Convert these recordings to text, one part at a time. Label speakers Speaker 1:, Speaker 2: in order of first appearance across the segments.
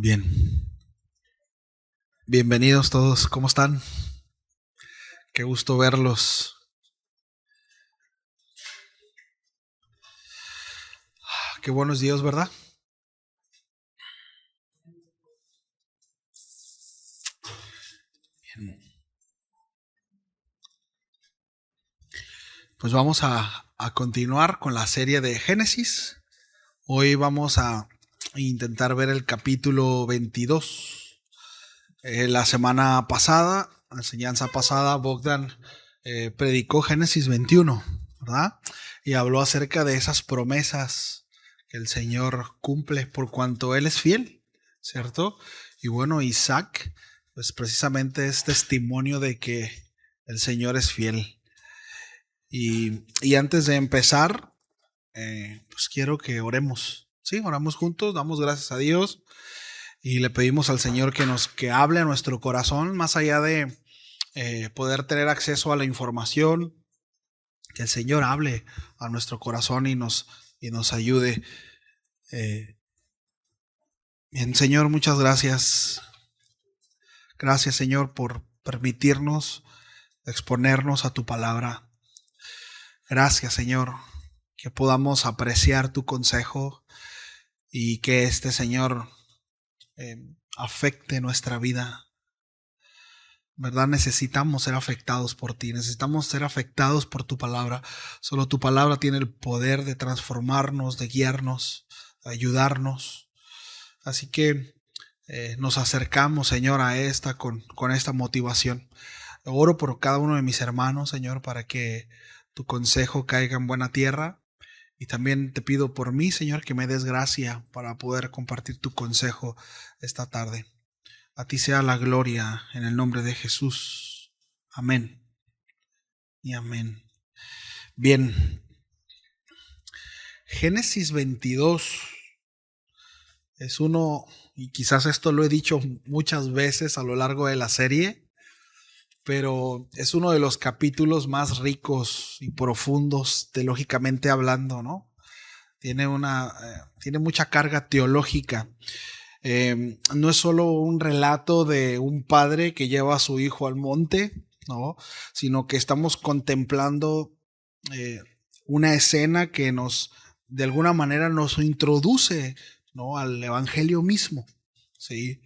Speaker 1: Bien, bienvenidos todos, ¿cómo están? Qué gusto verlos. Qué buenos días, ¿verdad? Bien. Pues vamos a continuar con la serie de Génesis. Hoy vamos a intentar ver el capítulo 22. La semana pasada, la enseñanza pasada, Bogdan predicó Génesis 21, ¿verdad? Y habló acerca de esas promesas que el Señor cumple por cuanto Él es fiel, ¿cierto? Y bueno, Isaac, pues precisamente es testimonio de que el Señor es fiel. Y antes de empezar, pues quiero que oremos. Sí, oramos juntos, damos gracias a Dios y le pedimos al Señor que hable a nuestro corazón, más allá de poder tener acceso a la información, que el Señor hable a nuestro corazón y nos ayude. Bien, Señor, muchas gracias. Gracias, Señor, por permitirnos exponernos a tu palabra. Gracias, Señor, que podamos apreciar tu consejo y que este, Señor, afecte nuestra vida. ¿Verdad? Necesitamos ser afectados por ti, necesitamos ser afectados por tu palabra. Solo tu palabra tiene el poder de transformarnos, de guiarnos, de ayudarnos. Así que nos acercamos, Señor, a esta con esta motivación. Oro por cada uno de mis hermanos, Señor, para que tu consejo caiga en buena tierra. Y también te pido por mí, Señor, que me des gracia para poder compartir tu consejo esta tarde. A ti sea la gloria en el nombre de Jesús. Amén y amén. Bien, Génesis 22 es uno, y quizás esto lo he dicho muchas veces a lo largo de la serie, pero es uno de los capítulos más ricos y profundos teológicamente hablando, ¿no? Tiene mucha carga teológica. No es solo un relato de un padre que lleva a su hijo al monte, ¿no? Sino que estamos contemplando eh, una escena que de alguna manera nos introduce, ¿no?, al evangelio mismo, ¿sí?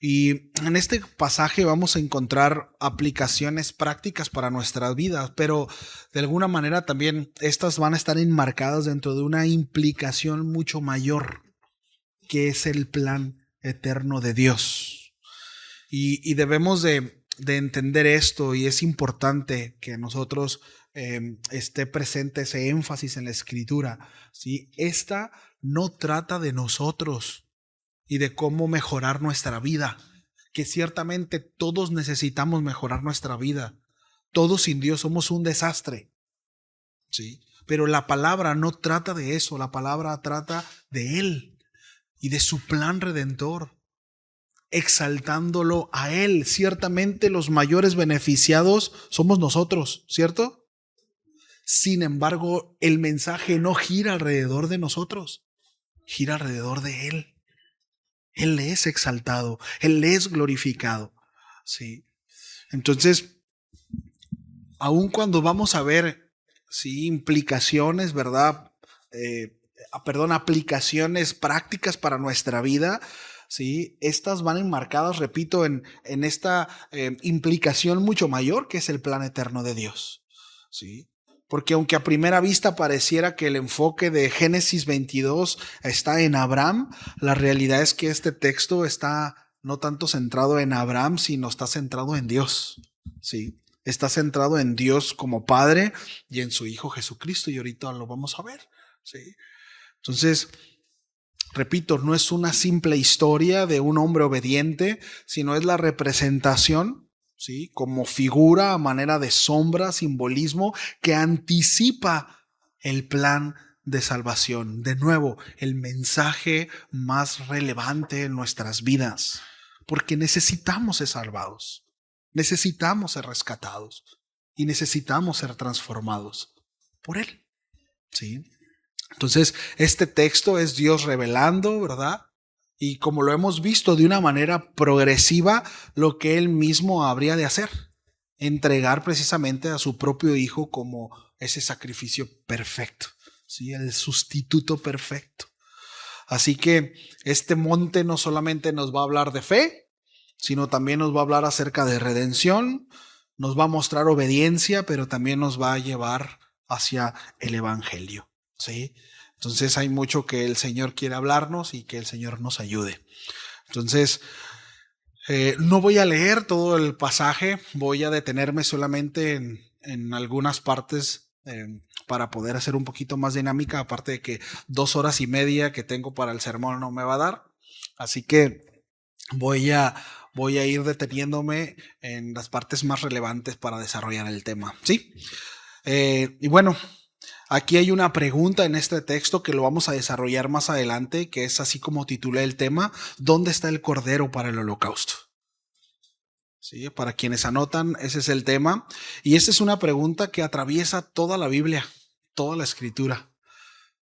Speaker 1: Y en este pasaje vamos a encontrar aplicaciones prácticas para nuestras vidas, pero de alguna manera también estas van a estar enmarcadas dentro de una implicación mucho mayor, que es el plan eterno de Dios. Y debemos de entender esto, y es importante que nosotros esté presente ese énfasis en la escritura, ¿sí? Esta no trata de nosotros y de cómo mejorar nuestra vida, que ciertamente todos necesitamos mejorar nuestra vida. Todos sin Dios somos un desastre, ¿sí? Pero la palabra no trata de eso, la palabra trata de Él y de su plan redentor, exaltándolo a Él. Ciertamente los mayores beneficiados somos nosotros, ¿cierto? Sin embargo, el mensaje no gira alrededor de nosotros, gira alrededor de Él. Él es exaltado, Él es glorificado, ¿sí? Entonces, aun cuando vamos a ver, sí, implicaciones, ¿verdad? Aplicaciones prácticas para nuestra vida, ¿sí? Estas van enmarcadas, repito, en esta implicación mucho mayor que es el plan eterno de Dios, ¿sí? Porque aunque a primera vista pareciera que el enfoque de Génesis 22 está en Abraham, la realidad es que este texto está no tanto centrado en Abraham, sino está centrado en Dios, ¿sí? Está centrado en Dios como Padre y en su Hijo Jesucristo, y ahorita lo vamos a ver, ¿sí? Entonces, repito, no es una simple historia de un hombre obediente, sino es la representación, ¿sí?, como figura a manera de sombra, simbolismo, que anticipa el plan de salvación. De nuevo, el mensaje más relevante en nuestras vidas, porque necesitamos ser salvados, necesitamos ser rescatados y necesitamos ser transformados por Él, ¿sí? Entonces, este texto es Dios revelando, ¿verdad?, y como lo hemos visto de una manera progresiva, lo que él mismo habría de hacer, entregar precisamente a su propio hijo como ese sacrificio perfecto, ¿sí? El sustituto perfecto. Así que este monte no solamente nos va a hablar de fe, sino también nos va a hablar acerca de redención, nos va a mostrar obediencia, pero también nos va a llevar hacia el evangelio, ¿sí? Entonces hay mucho que el Señor quiere hablarnos y que el Señor nos ayude. Entonces, no voy a leer todo el pasaje, voy a detenerme solamente en algunas partes para poder hacer un poquito más dinámica, aparte de que 2 horas y media que tengo para el sermón no me va a dar. Así que voy a ir deteniéndome en las partes más relevantes para desarrollar el tema, ¿sí? Y bueno, aquí hay una pregunta en este texto que lo vamos a desarrollar más adelante, que es así como titulé el tema: ¿dónde está el cordero para el holocausto? Sí, para quienes anotan, ese es el tema. Y esta es una pregunta que atraviesa toda la Biblia, toda la escritura.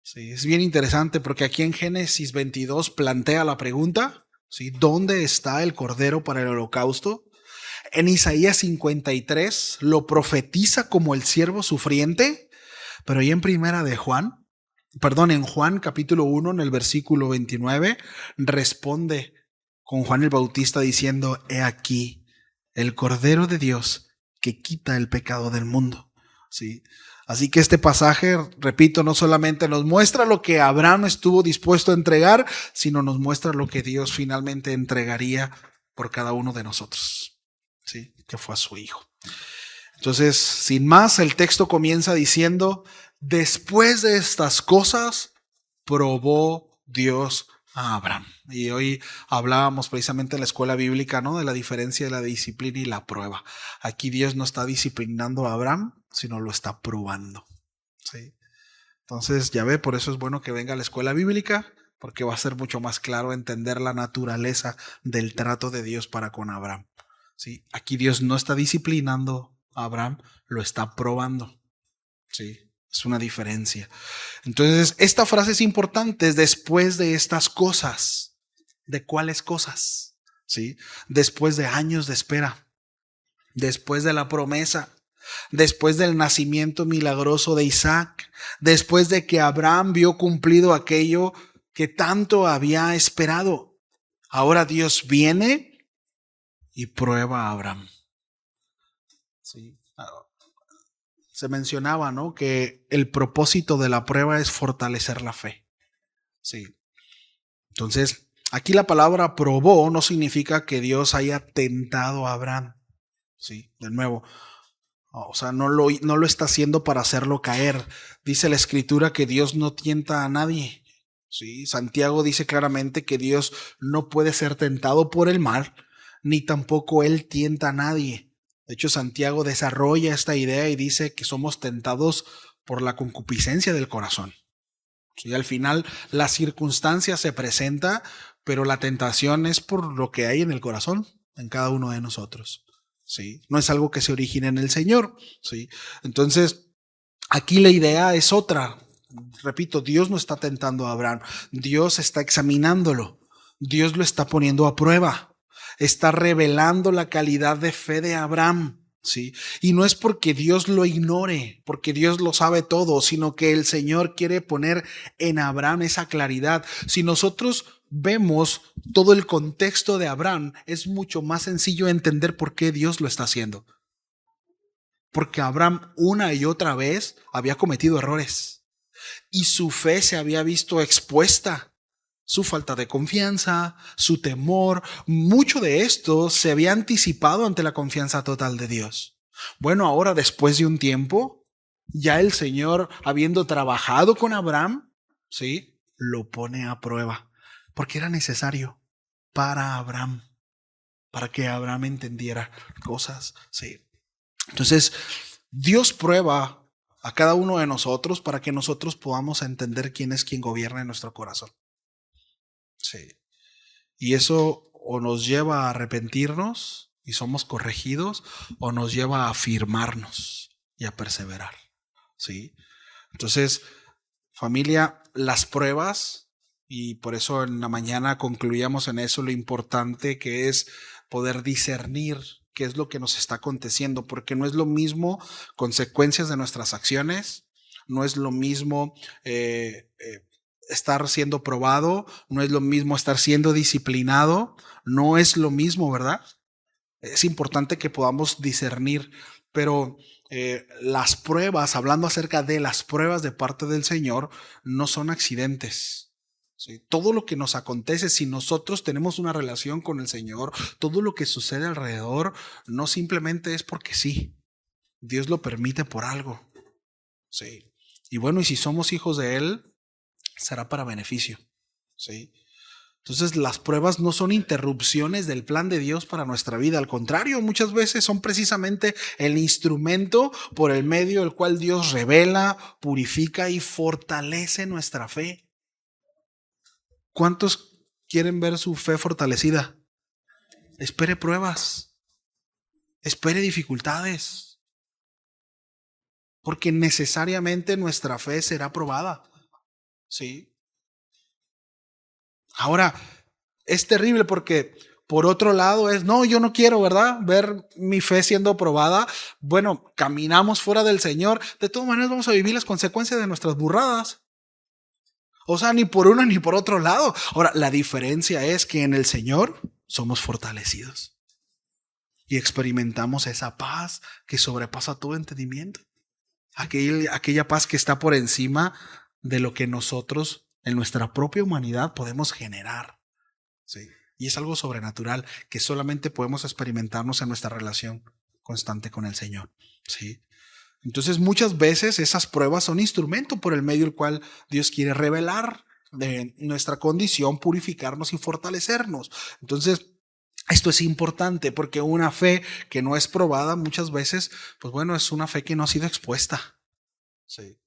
Speaker 1: Sí, es bien interesante porque aquí en Génesis 22 plantea la pregunta, ¿sí? ¿Dónde está el cordero para el holocausto? En Isaías 53 lo profetiza como el siervo sufriente, pero ahí en en Juan capítulo 1, en el versículo 29, responde con Juan el Bautista diciendo: he aquí el Cordero de Dios que quita el pecado del mundo. ¿Sí? Así que este pasaje, repito, no solamente nos muestra lo que Abraham estuvo dispuesto a entregar, sino nos muestra lo que Dios finalmente entregaría por cada uno de nosotros, ¿sí? Que fue a su hijo. Entonces, sin más, el texto comienza diciendo: después de estas cosas, probó Dios a Abraham. Y hoy hablábamos precisamente en la escuela bíblica, ¿no? De la diferencia de la disciplina y la prueba. Aquí Dios no está disciplinando a Abraham, sino lo está probando, ¿sí? Entonces, ya ve, por eso es bueno que venga a la escuela bíblica, porque va a ser mucho más claro entender la naturaleza del trato de Dios para con Abraham, ¿sí? Aquí Dios no está disciplinando a Abraham, lo está probando, ¿sí? Es una diferencia. Entonces, esta frase es importante: es después de estas cosas. ¿De cuáles cosas? ¿Sí? Después de años de espera, después de la promesa, después del nacimiento milagroso de Isaac, después de que Abraham vio cumplido aquello que tanto había esperado. Ahora Dios viene y prueba a Abraham. Sí. Se mencionaba, ¿no?, que el propósito de la prueba es fortalecer la fe. Sí. Entonces, aquí la palabra probó no significa que Dios haya tentado a Abraham. Sí, de nuevo. O sea, no lo está haciendo para hacerlo caer. Dice la escritura que Dios no tienta a nadie. Sí, Santiago dice claramente que Dios no puede ser tentado por el mal, ni tampoco él tienta a nadie. De hecho, Santiago desarrolla esta idea y dice que somos tentados por la concupiscencia del corazón. Sí, al final la circunstancia se presenta, pero la tentación es por lo que hay en el corazón, en cada uno de nosotros. ¿Sí? No es algo que se origine en el Señor. ¿Sí? Entonces, aquí la idea es otra. Repito, Dios no está tentando a Abraham, Dios está examinándolo, Dios lo está poniendo a prueba, está revelando la calidad de fe de Abraham. ¿Sí? Y no es porque Dios lo ignore, porque Dios lo sabe todo, sino que el Señor quiere poner en Abraham esa claridad. Si nosotros vemos todo el contexto de Abraham, es mucho más sencillo entender por qué Dios lo está haciendo. Porque Abraham una y otra vez había cometido errores y su fe se había visto expuesta. Su falta de confianza, su temor, mucho de esto se había anticipado ante la confianza total de Dios. Bueno, ahora después de un tiempo, ya el Señor, habiendo trabajado con Abraham, ¿sí?, lo pone a prueba, porque era necesario para Abraham, para que Abraham entendiera cosas, ¿sí? Entonces, Dios prueba a cada uno de nosotros para que nosotros podamos entender quién es quien gobierna en nuestro corazón. Sí. Y eso o nos lleva a arrepentirnos y somos corregidos, o nos lleva a afirmarnos y a perseverar. ¿Sí? Entonces, familia, las pruebas Y por eso en la mañana concluíamos en eso, lo importante que es poder discernir qué es lo que nos está aconteciendo, porque no es lo mismo consecuencias de nuestras acciones, no es lo mismo estar siendo probado, no es lo mismo estar siendo disciplinado, no es lo mismo, ¿verdad? Es importante que podamos discernir, pero las pruebas, hablando acerca de las pruebas de parte del Señor, no son accidentes. ¿Sí? Todo lo que nos acontece, si nosotros tenemos una relación con el Señor, todo lo que sucede alrededor, no simplemente es porque sí. Dios lo permite por algo. ¿Sí? Y bueno, y si somos hijos de Él, será para beneficio. ¿Sí? Entonces las pruebas no son interrupciones del plan de Dios para nuestra vida. Al contrario, muchas veces son precisamente el instrumento por el medio del cual Dios revela, purifica y fortalece nuestra fe. ¿Cuántos quieren ver su fe fortalecida? Espere pruebas, espere dificultades, porque necesariamente nuestra fe será probada. ¿Sí? Ahora, es terrible porque por otro lado no, yo no quiero, ¿verdad? Ver mi fe siendo probada. Bueno, caminamos fuera del Señor. De todas maneras vamos a vivir las consecuencias de nuestras burradas. O sea, ni por uno ni por otro lado. Ahora, la diferencia es que en el Señor somos fortalecidos y experimentamos esa paz que sobrepasa todo entendimiento. Aquella paz que está por encima de lo que nosotros en nuestra propia humanidad podemos generar. ¿Sí? Y es algo sobrenatural que solamente podemos experimentarnos en nuestra relación constante con el Señor. ¿Sí? Entonces muchas veces esas pruebas son instrumento por el medio del cual Dios quiere revelar de nuestra condición, purificarnos y fortalecernos. Entonces esto es importante porque una fe que no es probada muchas veces, pues bueno, es una fe que no ha sido expuesta. Sí.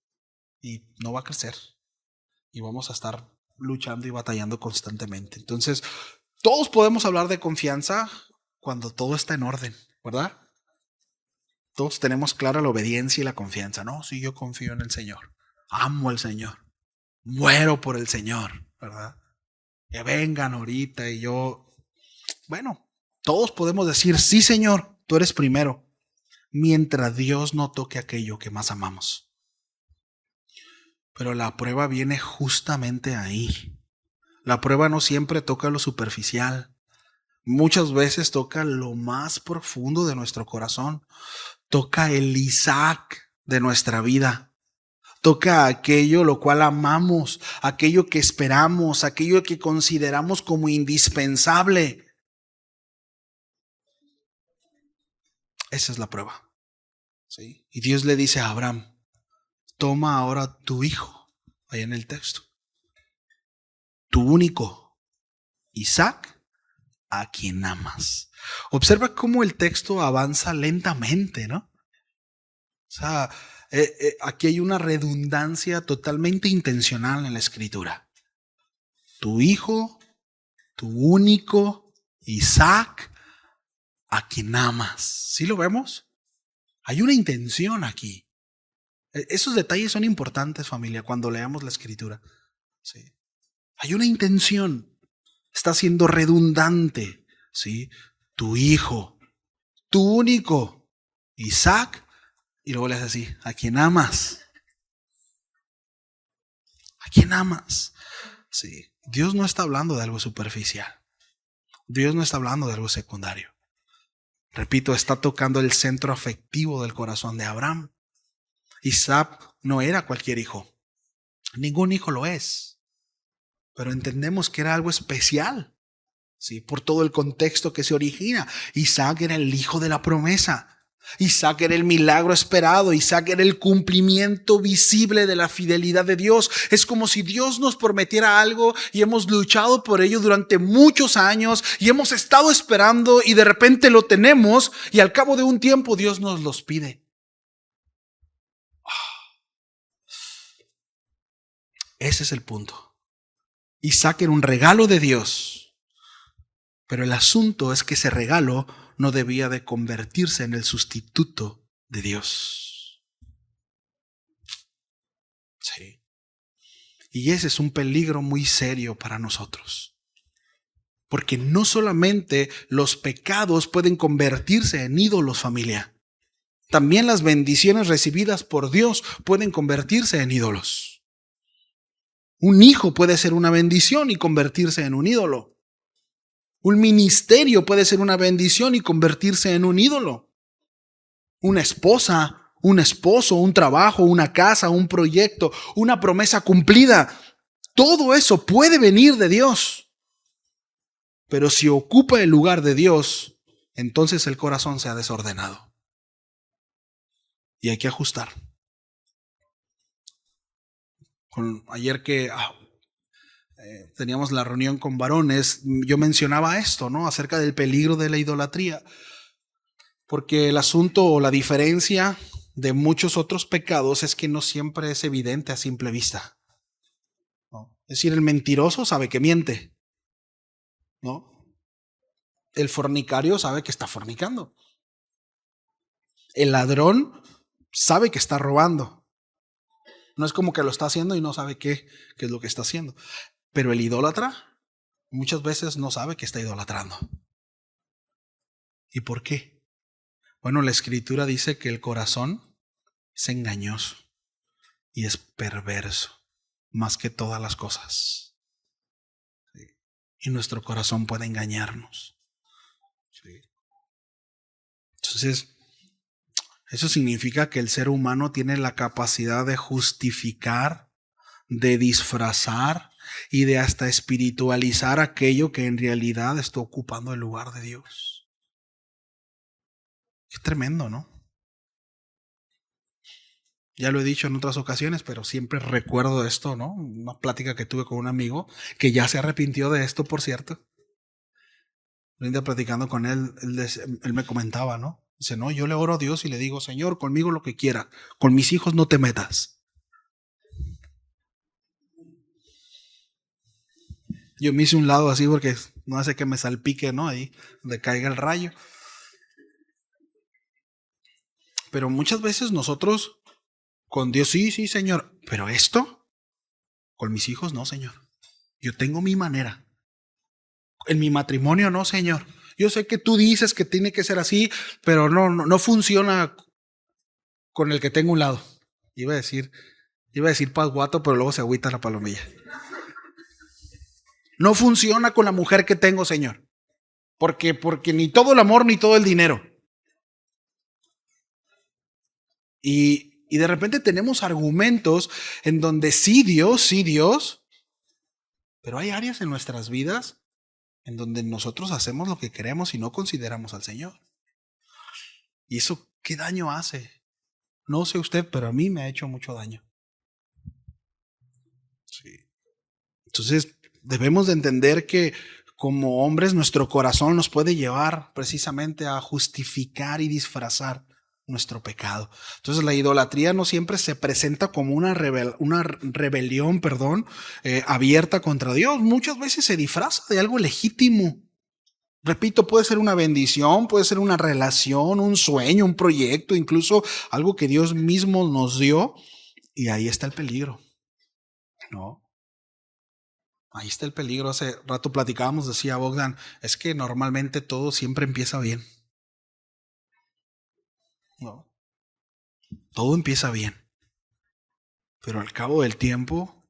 Speaker 1: Y no va a crecer. Y vamos a estar luchando y batallando constantemente. Entonces, todos podemos hablar de confianza cuando todo está en orden, ¿verdad? Todos tenemos clara la obediencia y la confianza. No, sí, yo confío en el Señor. Amo al Señor. Muero por el Señor, ¿verdad? Que vengan ahorita y yo... Bueno, todos podemos decir, sí, Señor, tú eres primero, mientras Dios no toque aquello que más amamos. Pero la prueba viene justamente ahí. La prueba no siempre toca lo superficial. Muchas veces toca lo más profundo de nuestro corazón. Toca el Isaac de nuestra vida. Toca aquello lo cual amamos, aquello que esperamos, aquello que consideramos como indispensable. Esa es la prueba. ¿Sí? Y Dios le dice a Abraham, toma ahora tu hijo, ahí en el texto, tu único, Isaac, a quien amas. Observa cómo el texto avanza lentamente, ¿no? O sea, aquí hay una redundancia totalmente intencional en la escritura. Tu hijo, tu único, Isaac, a quien amas. ¿Sí lo vemos? Hay una intención aquí. Esos detalles son importantes, familia, cuando leamos la escritura. ¿Sí? Hay una intención. Está siendo redundante. ¿Sí? Tu hijo, tu único, Isaac, y luego le haces así, a quien amas. ¿A quién amas? Sí. Dios no está hablando de algo superficial. Dios no está hablando de algo secundario. Repito, está tocando el centro afectivo del corazón de Abraham. Isaac no era cualquier hijo. Ningún hijo lo es. Pero entendemos que era algo especial. Sí, por todo el contexto que se origina. Isaac era el hijo de la promesa. Isaac era el milagro esperado. Isaac era el cumplimiento visible de la fidelidad de Dios. Es como si Dios nos prometiera algo y hemos luchado por ello durante muchos años y hemos estado esperando y de repente lo tenemos y al cabo de un tiempo Dios nos los pide. Ese es el punto. Isaac era un regalo de Dios, pero el asunto es que ese regalo no debía de convertirse en el sustituto de Dios. Sí. Y ese es un peligro muy serio para nosotros. Porque no solamente los pecados pueden convertirse en ídolos, familia. También las bendiciones recibidas por Dios pueden convertirse en ídolos. Un hijo puede ser una bendición y convertirse en un ídolo. Un ministerio puede ser una bendición y convertirse en un ídolo. Una esposa, un esposo, un trabajo, una casa, un proyecto, una promesa cumplida. Todo eso puede venir de Dios. Pero si ocupa el lugar de Dios, entonces el corazón se ha desordenado. Y hay que ajustar. Ayer que teníamos la reunión con varones, yo mencionaba esto, ¿no? Acerca del peligro de la idolatría. Porque el asunto o la diferencia de muchos otros pecados es que no siempre es evidente a simple vista, ¿no? Es decir, el mentiroso sabe que miente, ¿no? El fornicario sabe que está fornicando. El ladrón sabe que está robando. No es como que lo está haciendo y no sabe qué es lo que está haciendo. Pero el idólatra muchas veces no sabe que está idolatrando. ¿Y por qué? Bueno, la Escritura dice que el corazón es engañoso y es perverso más que todas las cosas. ¿Sí? Y nuestro corazón puede engañarnos. ¿Sí? Entonces, eso significa que el ser humano tiene la capacidad de justificar, de disfrazar y de hasta espiritualizar aquello que en realidad está ocupando el lugar de Dios. Qué tremendo, ¿no? Ya lo he dicho en otras ocasiones, pero siempre recuerdo esto, ¿no? Una plática que tuve con un amigo que ya se arrepintió de esto, por cierto. Un día platicando con él, él me comentaba, ¿no? Dice, no, yo le oro a Dios y le digo, Señor, conmigo lo que quiera, con mis hijos no te metas. Yo me hice un lado así porque no hace que me salpique, ¿no? Ahí donde caiga el rayo. Pero muchas veces nosotros con Dios, sí, sí, Señor, pero esto, con mis hijos no, Señor. Yo tengo mi manera. En mi matrimonio no, Señor. Yo sé que tú dices que tiene que ser así, pero no funciona con el que tengo a un lado. Iba a decir Paz Guato, pero luego se agüita la palomilla. No funciona con la mujer que tengo, Señor. Porque ni todo el amor ni todo el dinero. Y de repente tenemos argumentos en donde sí Dios, pero hay áreas en nuestras vidas en donde nosotros hacemos lo que queremos y no consideramos al Señor. ¿Y eso qué daño hace? No sé usted, pero a mí me ha hecho mucho daño. Sí. Entonces, debemos de entender que como hombres nuestro corazón nos puede llevar precisamente a justificar y disfrazar nuestro pecado. Entonces la idolatría no siempre se presenta como una rebelión, abierta contra Dios. Muchas veces se disfraza de algo legítimo. Repito, puede ser una bendición, puede ser una relación, un sueño, un proyecto, incluso algo que Dios mismo nos dio. Y ahí está el peligro, ¿no? Ahí está el peligro. Hace rato platicábamos, decía Bogdan, es que normalmente todo siempre empieza bien. No. Todo empieza bien. Pero al cabo del tiempo,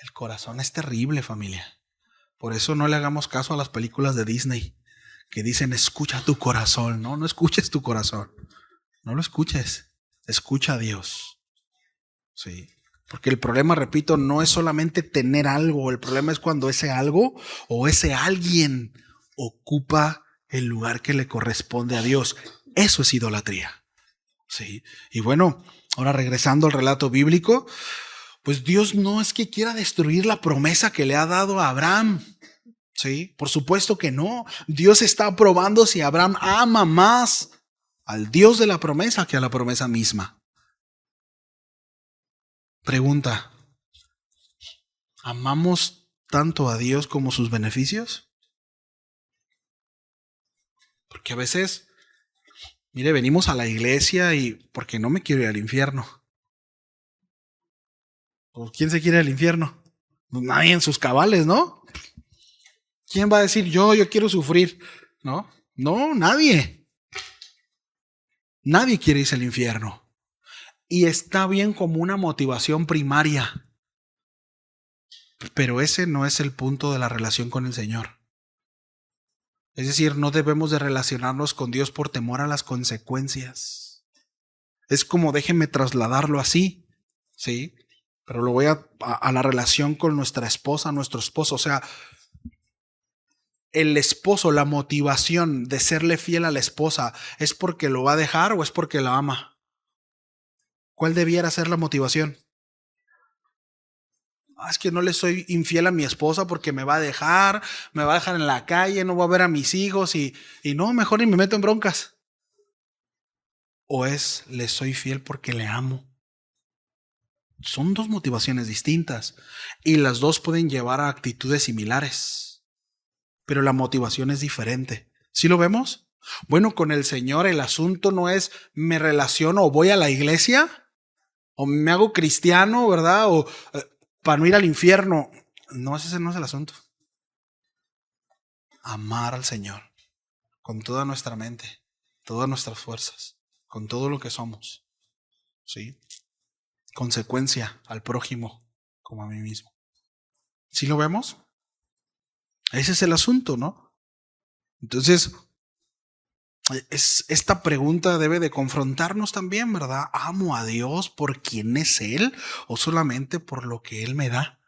Speaker 1: el corazón es terrible, familia. Por eso no le hagamos caso a las películas de Disney que dicen escucha tu corazón. No escuches tu corazón. No lo escuches. Escucha a Dios. Sí. Porque el problema, repito, no es solamente tener algo. El problema es cuando ese algo o ese alguien ocupa el lugar que le corresponde a Dios. Eso es idolatría. Sí. Y bueno, ahora regresando al relato bíblico, pues Dios no es que quiera destruir la promesa que le ha dado a Abraham. Sí, por supuesto que no. Dios está probando si Abraham ama más al Dios de la promesa que a la promesa misma. Pregunta, ¿amamos tanto a Dios como sus beneficios? Porque a veces, mire, venimos a la iglesia y porque no me quiero ir al infierno. ¿Por quién se quiere ir al infierno? Nadie en sus cabales, ¿no? ¿Quién va a decir yo quiero sufrir? No, no, nadie. Nadie quiere irse al infierno. Y está bien como una motivación primaria. Pero ese no es el punto de la relación con el Señor. Es decir, no debemos de relacionarnos con Dios por temor a las consecuencias. Es como, déjenme trasladarlo así, ¿sí? Pero lo voy a la relación con nuestra esposa, nuestro esposo. O sea, el esposo, la motivación de serle fiel a la esposa, ¿es porque lo va a dejar o es porque la ama? ¿Cuál debiera ser la motivación? Es que no le soy infiel a mi esposa porque me va a dejar en la calle, no va a ver a mis hijos y no, mejor ni me meto en broncas. ¿O es le soy fiel porque le amo? Son dos motivaciones distintas y las dos pueden llevar a actitudes similares, pero la motivación es diferente. ¿Sí lo vemos? Bueno, con el Señor el asunto no es me relaciono o voy a la iglesia o me hago cristiano, ¿verdad? O para no ir al infierno. No, ese no es el asunto. Amar al Señor con toda nuestra mente, todas nuestras fuerzas, con todo lo que somos. ¿Sí? Consecuencia al prójimo como a mí mismo. ¿Sí lo vemos? Ese es el asunto, ¿no? Entonces, esta pregunta debe de confrontarnos también, ¿verdad? ¿Amo a Dios por quién es Él o solamente por lo que Él me da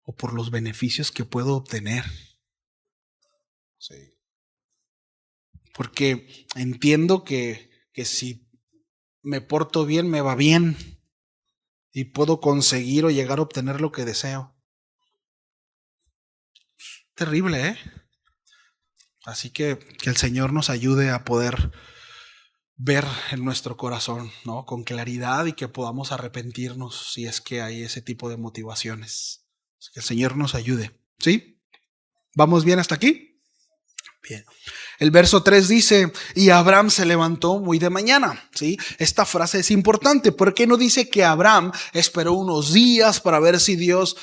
Speaker 1: o por los beneficios que puedo obtener? Sí. Porque entiendo que si me porto bien, me va bien y puedo conseguir o llegar a obtener lo que deseo. Terrible, ¿eh? Así que el Señor nos ayude a poder ver en nuestro corazón, ¿no? Con claridad y que podamos arrepentirnos si es que hay ese tipo de motivaciones. Que el Señor nos ayude. ¿Sí? ¿Vamos bien hasta aquí? Bien. El verso 3 dice, y Abraham se levantó muy de mañana. ¿Sí? Esta frase es importante porque no dice que Abraham esperó unos días para ver si Dios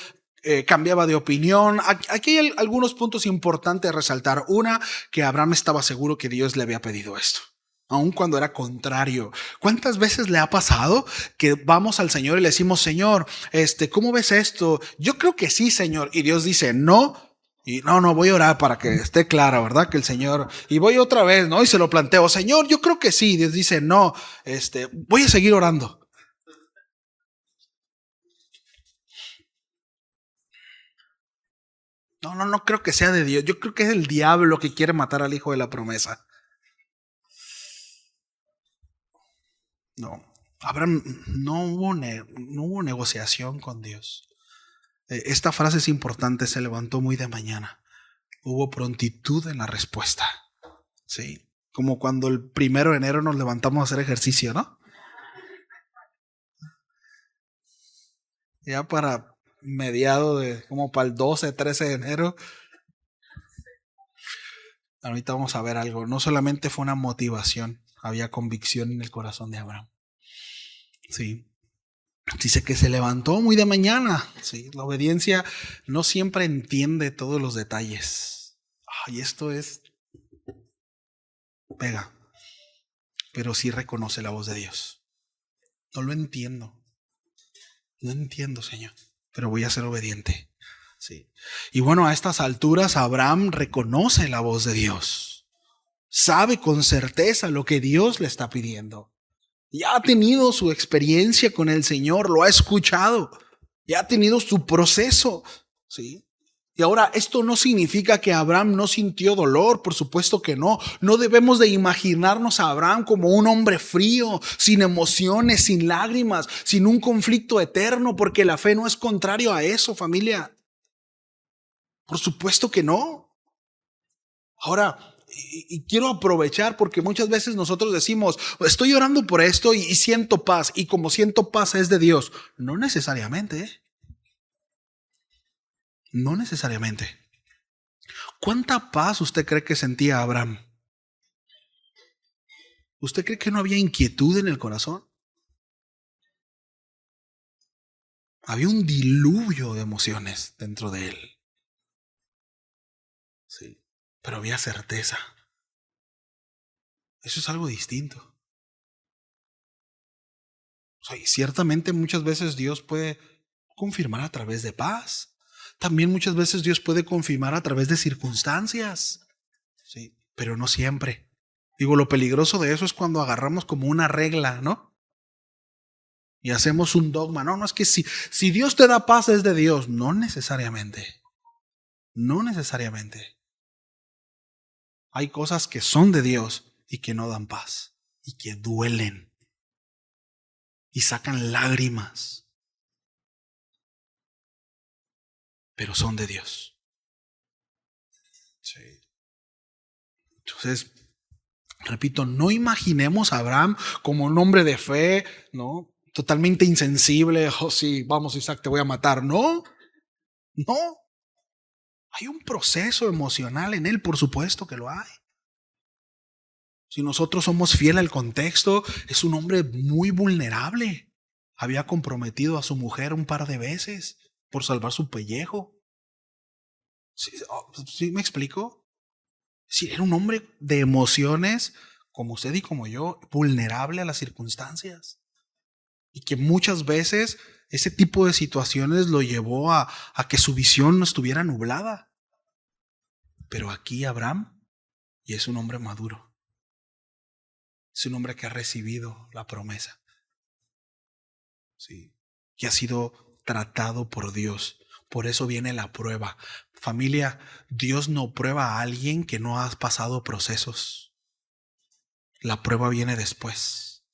Speaker 1: cambiaba de opinión. Aquí hay algunos puntos importantes a resaltar. Una, que Abraham estaba seguro que Dios le había pedido esto, aun cuando era contrario. ¿Cuántas veces le ha pasado que vamos al Señor y le decimos, Señor, ¿cómo ves esto? Yo creo que sí, Señor. Y Dios dice, no. Y no, voy a orar para que esté clara, ¿verdad? Que el Señor, y voy otra vez, ¿no? Y se lo planteo, Señor, yo creo que sí. Dios dice, no, voy a seguir orando. No creo que sea de Dios. Yo creo que es el diablo que quiere matar al hijo de la promesa. No, Abraham no hubo negociación con Dios. Esta frase es importante, se levantó muy de mañana. Hubo prontitud en la respuesta. Sí, como cuando el 1 de enero nos levantamos a hacer ejercicio, ¿no? Ya para como para el 12, 13 de enero. Ahorita vamos a ver algo. No solamente fue una motivación, había convicción en el corazón de Abraham. Sí. Dice que se levantó muy de mañana. Sí, la obediencia no siempre entiende todos los detalles. Y esto pega, pero sí reconoce la voz de Dios. No lo entiendo. No entiendo, Señor, pero voy a ser obediente. Sí. Y bueno, a estas alturas Abraham reconoce la voz de Dios. Sabe con certeza lo que Dios le está pidiendo. Ya ha tenido su experiencia con el Señor, lo ha escuchado. Ya ha tenido su proceso. ¿Sí? Y ahora, esto no significa que Abraham no sintió dolor, por supuesto que no. No debemos de imaginarnos a Abraham como un hombre frío, sin emociones, sin lágrimas, sin un conflicto eterno, porque la fe no es contrario a eso, familia. Por supuesto que no. Ahora, y quiero aprovechar porque muchas veces nosotros decimos, estoy orando por esto y siento paz, y como siento paz es de Dios. No necesariamente, ¿eh? No necesariamente. ¿Cuánta paz usted cree que sentía Abraham? ¿Usted cree que no había inquietud en el corazón? Había un diluvio de emociones dentro de él. Sí. Pero había certeza. Eso es algo distinto. O sea, y ciertamente muchas veces Dios puede confirmar a través de paz. También muchas veces Dios puede confirmar a través de circunstancias. Sí, pero no siempre. Digo, lo peligroso de eso es cuando agarramos como una regla, ¿no? Y hacemos un dogma. No, no es que si Dios te da paz es de Dios. No necesariamente. No necesariamente. Hay cosas que son de Dios y que no dan paz. Y que duelen. Y sacan lágrimas. Pero son de Dios. Sí. Entonces, repito, no imaginemos a Abraham como un hombre de fe, ¿no? Totalmente insensible. Oh, sí, vamos, Isaac, te voy a matar. No, no. Hay un proceso emocional en él, por supuesto que lo hay. Si nosotros somos fieles al contexto, es un hombre muy vulnerable. Había comprometido a su mujer un par de veces por salvar su pellejo. ¿Sí, ¿sí me explico? Sí, era un hombre de emociones, como usted y como yo, vulnerable a las circunstancias. Y que muchas veces ese tipo de situaciones lo llevó a que su visión no estuviera nublada. Pero aquí Abraham, y es un hombre maduro. Es un hombre que ha recibido la promesa. Sí. Que ha sido tratado por Dios. Por eso viene la prueba. Familia, Dios no prueba a alguien que no ha pasado procesos. La prueba viene después.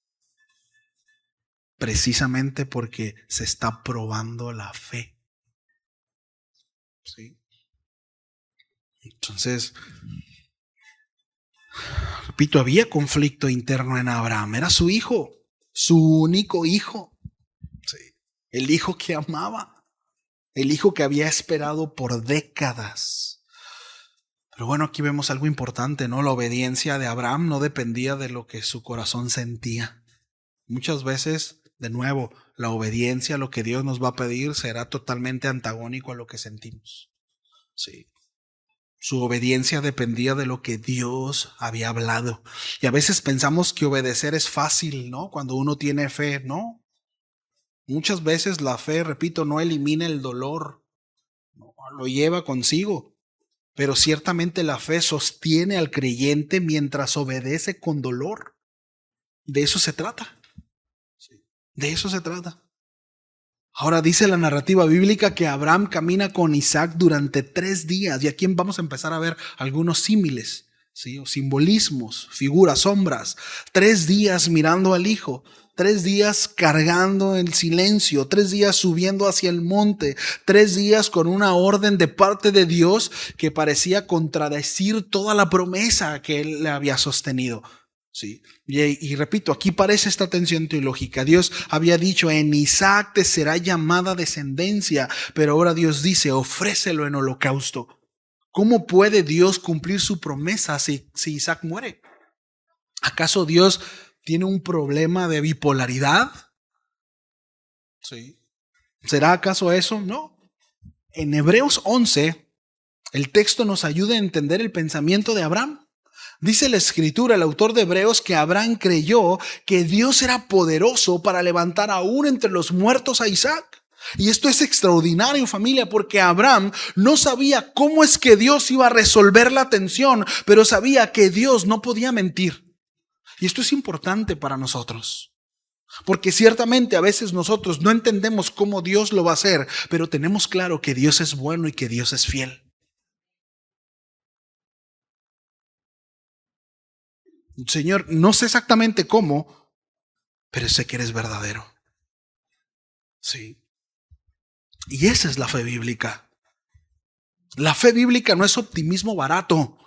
Speaker 1: Precisamente porque se está probando la fe. ¿Sí? Entonces, repito, había conflicto interno en Abraham. Era su hijo, su único hijo. Sí. El hijo que amaba. El hijo que había esperado por décadas. Pero bueno, aquí vemos algo importante, ¿no? La obediencia de Abraham no dependía de lo que su corazón sentía. Muchas veces, de nuevo, la obediencia a lo que Dios nos va a pedir será totalmente antagónico a lo que sentimos. Sí. Su obediencia dependía de lo que Dios había hablado. Y a veces pensamos que obedecer es fácil, ¿no? Cuando uno tiene fe, ¿no? Muchas veces la fe, repito, no elimina el dolor, no, lo lleva consigo. Pero ciertamente la fe sostiene al creyente mientras obedece con dolor. De eso se trata. De eso se trata. Ahora dice la narrativa bíblica que Abraham camina con Isaac durante 3 días. Y aquí vamos a empezar a ver algunos símiles, ¿sí? O simbolismos, figuras, sombras. 3 días mirando al hijo. 3 días cargando el silencio, 3 días subiendo hacia el monte, 3 días con una orden de parte de Dios que parecía contradecir toda la promesa que él le había sostenido. Sí. Y repito, aquí parece esta tensión teológica. Dios había dicho, en Isaac te será llamada descendencia, pero ahora Dios dice, ofrécelo en holocausto. ¿Cómo puede Dios cumplir su promesa si Isaac muere? ¿Acaso Dios tiene un problema de bipolaridad? Sí. ¿Será acaso eso? No. En Hebreos 11, el texto nos ayuda a entender el pensamiento de Abraham. Dice la escritura, el autor de Hebreos, que Abraham creyó que Dios era poderoso para levantar aún entre los muertos a Isaac. Y esto es extraordinario, familia, porque Abraham no sabía cómo es que Dios iba a resolver la tensión, pero sabía que Dios no podía mentir. Y esto es importante para nosotros. Porque ciertamente a veces nosotros no entendemos cómo Dios lo va a hacer, pero tenemos claro que Dios es bueno y que Dios es fiel. Señor, no sé exactamente cómo, pero sé que eres verdadero. Sí. Y esa es la fe bíblica. La fe bíblica no es optimismo barato.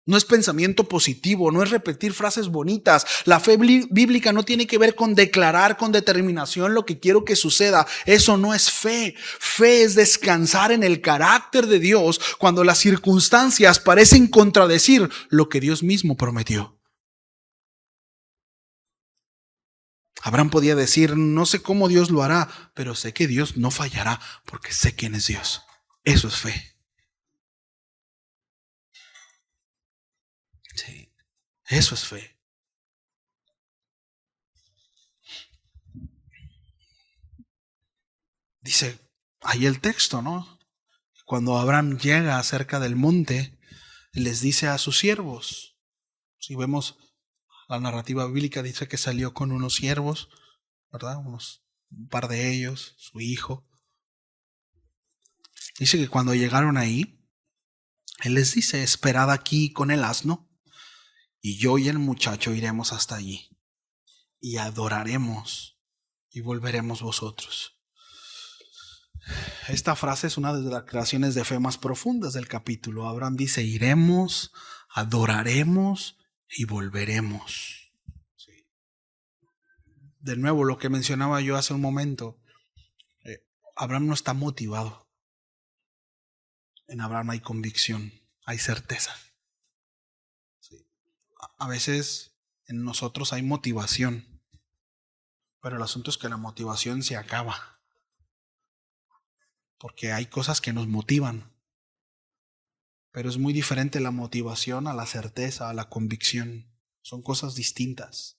Speaker 1: No es pensamiento positivo, no es repetir frases bonitas. La fe bíblica no tiene que ver con declarar con determinación lo que quiero que suceda. Eso no es fe. Fe es descansar en el carácter de Dios cuando las circunstancias parecen contradecir lo que Dios mismo prometió. Abraham podía decir, no sé cómo Dios lo hará, pero sé que Dios no fallará porque sé quién es Dios. Eso es fe. Sí, eso es fe. Dice ahí el texto, ¿no? Cuando Abraham llega cerca del monte, les dice a sus siervos. Si vemos la narrativa bíblica, dice que salió con unos siervos, ¿verdad? Un par de ellos, su hijo. Dice que cuando llegaron ahí, él les dice, esperad aquí con el asno, y yo y el muchacho iremos hasta allí, y adoraremos, y volveremos vosotros. Esta frase es una de las creaciones de fe más profundas del capítulo. Abraham dice, iremos, adoraremos y volveremos. Sí. De nuevo, lo que mencionaba yo hace un momento, Abraham no está motivado. En Abraham hay convicción, hay certeza. Sí. A veces en nosotros hay motivación, pero el asunto es que la motivación se acaba. Porque hay cosas que nos motivan. Pero es muy diferente la motivación a la certeza, a la convicción. Son cosas distintas.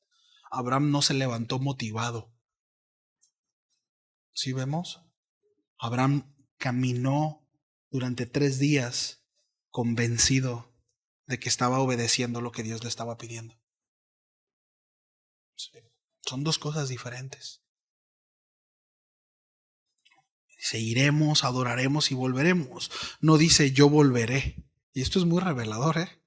Speaker 1: Abraham no se levantó motivado. ¿Sí vemos? Abraham caminó durante 3 días convencido de que estaba obedeciendo lo que Dios le estaba pidiendo. Sí. Son dos cosas diferentes. Dice, iremos, adoraremos y volveremos. No dice, yo volveré. Y esto es muy revelador, ¿eh?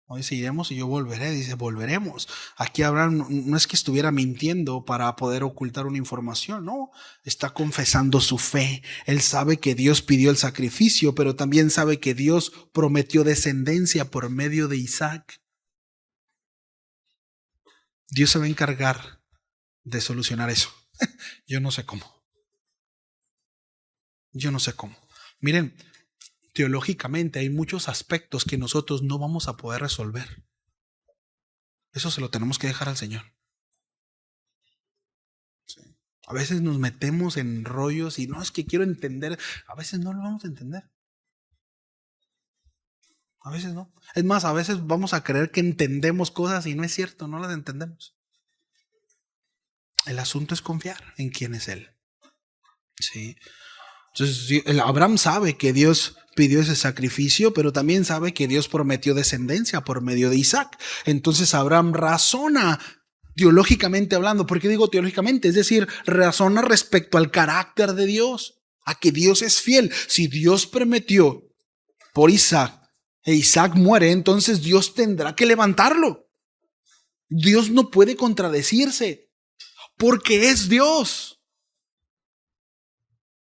Speaker 1: No dice, iremos y yo volveré. Dice, volveremos. Aquí Abraham no es que estuviera mintiendo para poder ocultar una información. No, está confesando su fe. Él sabe que Dios pidió el sacrificio, pero también sabe que Dios prometió descendencia por medio de Isaac. Dios se va a encargar de solucionar eso. Yo no sé cómo. Yo no sé cómo. Miren, teológicamente hay muchos aspectos que nosotros no vamos a poder resolver. Eso se lo tenemos que dejar al Señor. Sí. A veces nos metemos en rollos y no es que quiero entender. A veces no lo vamos a entender. A veces no. Es más, a veces vamos a creer que entendemos cosas y no es cierto, no las entendemos. El asunto es confiar en quién es Él. Sí. Entonces, Abraham sabe que Dios pidió ese sacrificio, pero también sabe que Dios prometió descendencia por medio de Isaac. Entonces Abraham razona teológicamente hablando. ¿Por qué digo teológicamente? Es decir, razona respecto al carácter de Dios, a que Dios es fiel. Si Dios prometió por Isaac e Isaac muere, entonces Dios tendrá que levantarlo. Dios no puede contradecirse porque es Dios.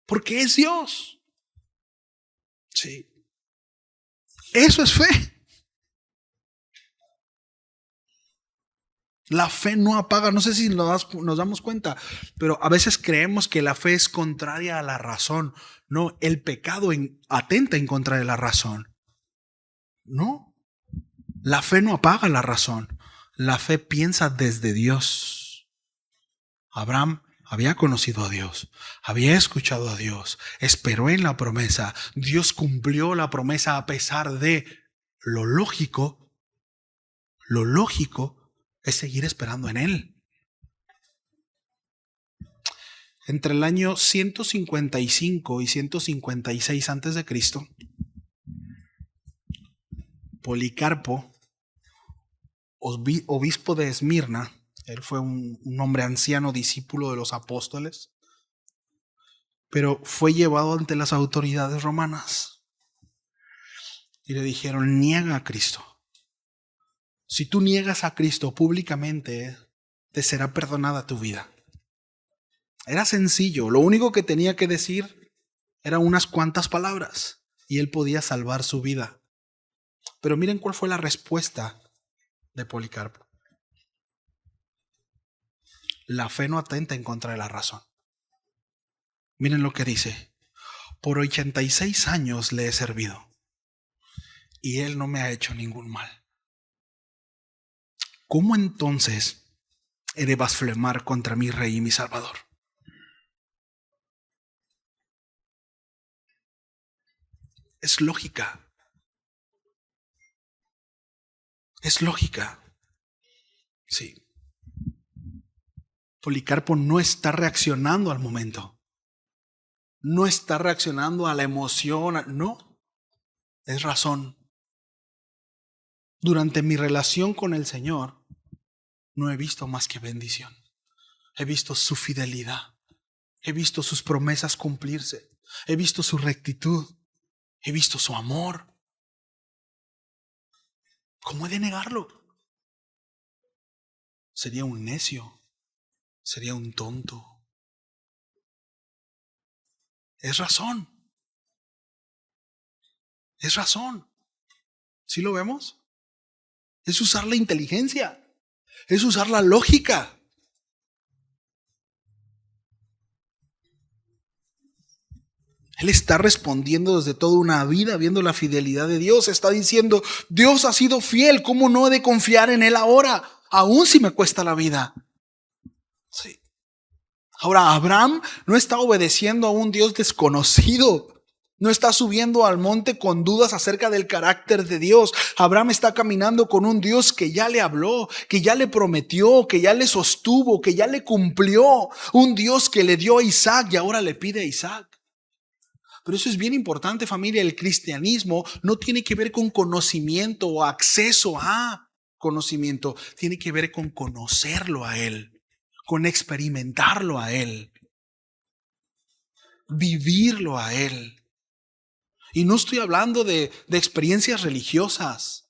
Speaker 1: Porque es Dios. Sí. Eso es fe. La fe no apaga. No sé si nos damos cuenta, pero a veces creemos que la fe es contraria a la razón. No, el pecado atenta en contra de la razón. No, la fe no apaga la razón. La fe piensa desde Dios. Abraham había conocido a Dios, había escuchado a Dios, esperó en la promesa. Dios cumplió la promesa a pesar de lo lógico. Lo lógico es seguir esperando en Él. Entre el año 155 y 156 antes de Cristo, Policarpo, obispo de Esmirna, él fue un hombre anciano, discípulo de los apóstoles, pero fue llevado ante las autoridades romanas y le dijeron, niega a Cristo. Si tú niegas a Cristo públicamente, te será perdonada tu vida. Era sencillo, lo único que tenía que decir eran unas cuantas palabras y él podía salvar su vida. Pero miren cuál fue la respuesta de Policarpo. La fe no atenta en contra de la razón. Miren lo que dice. Por 86 años le he servido y él no me ha hecho ningún mal. ¿Cómo entonces he de blasfemar contra mi Rey y mi Salvador. Es lógica. Es lógica. Sí. Policarpo no está reaccionando al momento. No está reaccionando a la emoción. No. Es razón. Durante mi relación con el Señor, no he visto más que bendición. He visto su fidelidad. He visto sus promesas cumplirse. He visto su rectitud. He visto su amor. ¿Cómo he de negarlo? Sería un necio. Sería un tonto. Es razón. Es razón. ¿Sí lo vemos? Es usar la inteligencia. Es usar la lógica. Él está respondiendo desde toda una vida, viendo la fidelidad de Dios. Está diciendo, Dios ha sido fiel, ¿cómo no he de confiar en Él ahora? Aún si me cuesta la vida. Sí. Ahora, Abraham no está obedeciendo a un Dios desconocido. No está subiendo al monte con dudas acerca del carácter de Dios. Abraham está caminando con un Dios que ya le habló, que ya le prometió, que ya le sostuvo, que ya le cumplió. Un Dios que le dio a Isaac y ahora le pide a Isaac. Pero eso es bien importante, familia. El cristianismo no tiene que ver con conocimiento o acceso a conocimiento. Tiene que ver con conocerlo a Él, con experimentarlo a Él, vivirlo a Él. Y no estoy hablando de experiencias religiosas.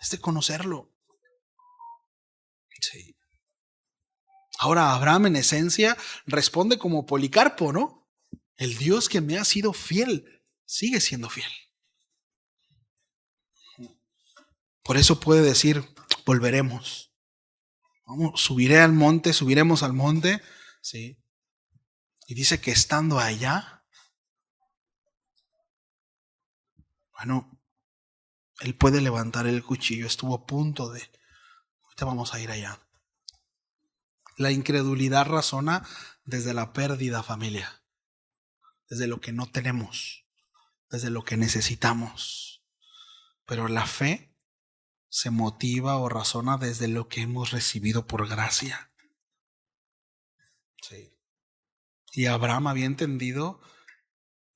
Speaker 1: Es de conocerlo. Sí. Ahora, Abraham en esencia responde como Policarpo, ¿no? El Dios que me ha sido fiel, sigue siendo fiel. Por eso puede decir, volveremos. Vamos, subiremos al monte, ¿sí? Y dice que estando allá, bueno, él puede levantar el cuchillo, estuvo a punto de, ahorita vamos a ir allá. La incredulidad razona desde la pérdida, familia, desde lo que no tenemos, desde lo que necesitamos. Pero la fe se motiva o razona desde lo que hemos recibido por gracia. Sí. Y Abraham había entendido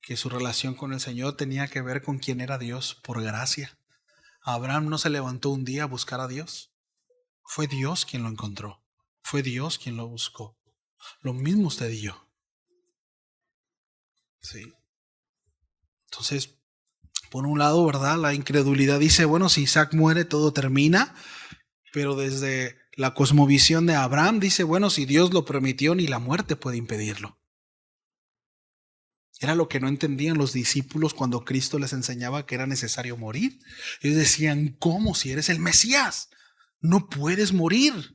Speaker 1: que su relación con el Señor tenía que ver con quién era Dios por gracia. Abraham no se levantó un día a buscar a Dios. Fue Dios quien lo encontró. Fue Dios quien lo buscó. Lo mismo usted y yo. Sí. Entonces, por un lado, ¿verdad? La incredulidad dice, bueno, si Isaac muere, todo termina. Pero desde la cosmovisión de Abraham dice, bueno, si Dios lo permitió, ni la muerte puede impedirlo. Era lo que no entendían los discípulos cuando Cristo les enseñaba que era necesario morir. Ellos decían, ¿cómo? Si eres el Mesías, no puedes morir.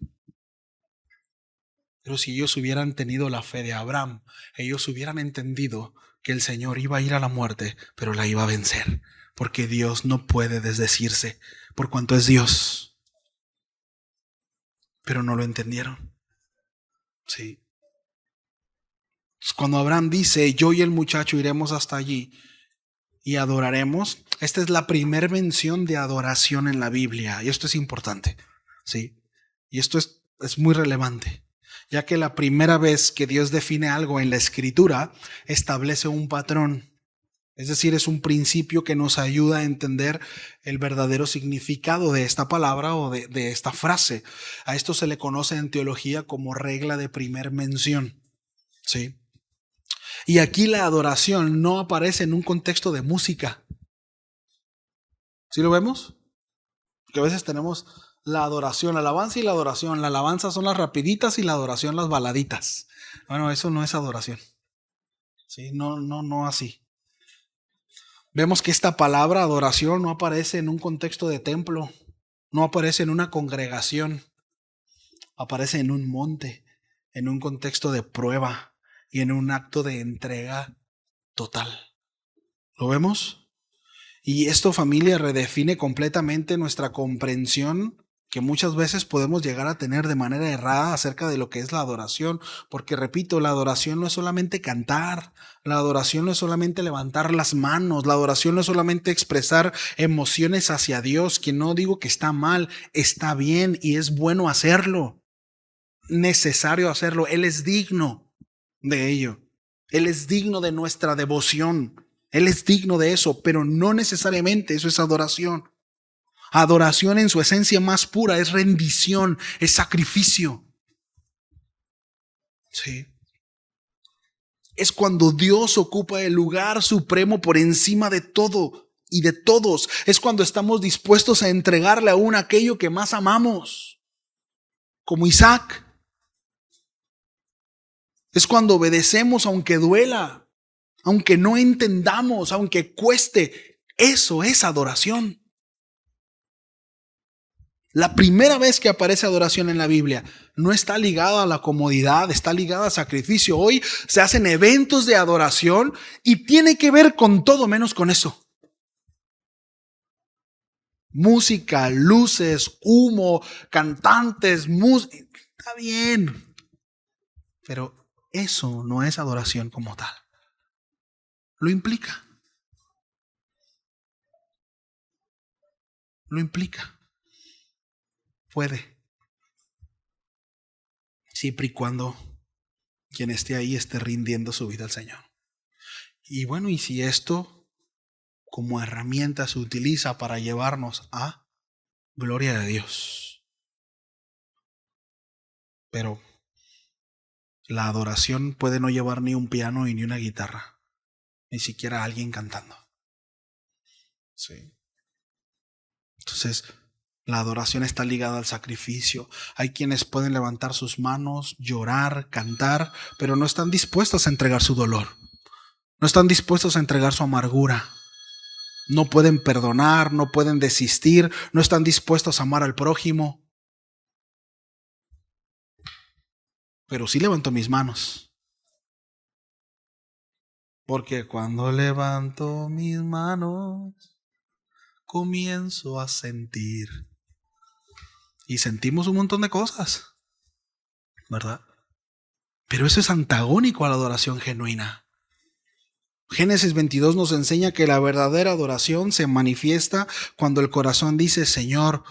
Speaker 1: Pero si ellos hubieran tenido la fe de Abraham, ellos hubieran entendido que el Señor iba a ir a la muerte, pero la iba a vencer. Porque Dios no puede desdecirse, por cuanto es Dios. Pero no lo entendieron. Sí. Cuando Abraham dice, yo y el muchacho iremos hasta allí y adoraremos, esta es la primera mención de adoración en la Biblia. Y esto es importante, ¿sí? Y esto es muy relevante, ya que la primera vez que Dios define algo en la Escritura, establece un patrón. Es decir, es un principio que nos ayuda a entender el verdadero significado de esta palabra o de esta frase. A esto se le conoce en teología como regla de primer mención, ¿sí? Y aquí la adoración no aparece en un contexto de música. ¿Sí lo vemos? Porque a veces tenemos la adoración, la alabanza y la adoración. La alabanza son las rapiditas y la adoración las baladitas. Bueno, eso no es adoración. ¿Sí? No así. Vemos que esta palabra adoración no aparece en un contexto de templo, no aparece en una congregación, aparece en un monte, en un contexto de prueba y en un acto de entrega total. ¿Lo vemos? Y esto, familia, redefine completamente nuestra comprensión que muchas veces podemos llegar a tener de manera errada acerca de lo que es la adoración, porque repito, la adoración no es solamente cantar, la adoración no es solamente levantar las manos, la adoración no es solamente expresar emociones hacia Dios, que no digo que está mal, está bien y es bueno hacerlo, necesario hacerlo, Él es digno de ello, Él es digno de nuestra devoción, Él es digno de eso, pero no necesariamente eso es adoración. Adoración en su esencia más pura es rendición, es sacrificio. Sí. Es cuando Dios ocupa el lugar supremo por encima de todo y de todos. Es cuando estamos dispuestos a entregarle aún aquello que más amamos, como Isaac. Es cuando obedecemos aunque duela, aunque no entendamos, aunque cueste. Eso es adoración. La primera vez que aparece adoración en la Biblia no está ligada a la comodidad, está ligada a sacrificio. Hoy se hacen eventos de adoración y tiene que ver con todo menos con eso. Música, luces, humo, cantantes, música. Está bien, pero eso no es adoración como tal. Lo implica. Lo implica. Puede. Siempre y cuando quien esté ahí esté rindiendo su vida al Señor. Y bueno, y si esto como herramienta se utiliza para llevarnos a gloria de Dios. Pero la adoración puede no llevar ni un piano y ni una guitarra, ni siquiera alguien cantando. Sí. Entonces, la adoración está ligada al sacrificio. Hay quienes pueden levantar sus manos, llorar, cantar, pero no están dispuestos a entregar su dolor. No están dispuestos a entregar su amargura. No pueden perdonar, no pueden desistir, no están dispuestos a amar al prójimo. Pero sí levanto mis manos. Porque cuando levanto mis manos, comienzo a sentir. Y sentimos un montón de cosas, ¿verdad? Pero eso es antagónico a la adoración genuina. Génesis 22 nos enseña que la verdadera adoración se manifiesta cuando el corazón dice: Señor,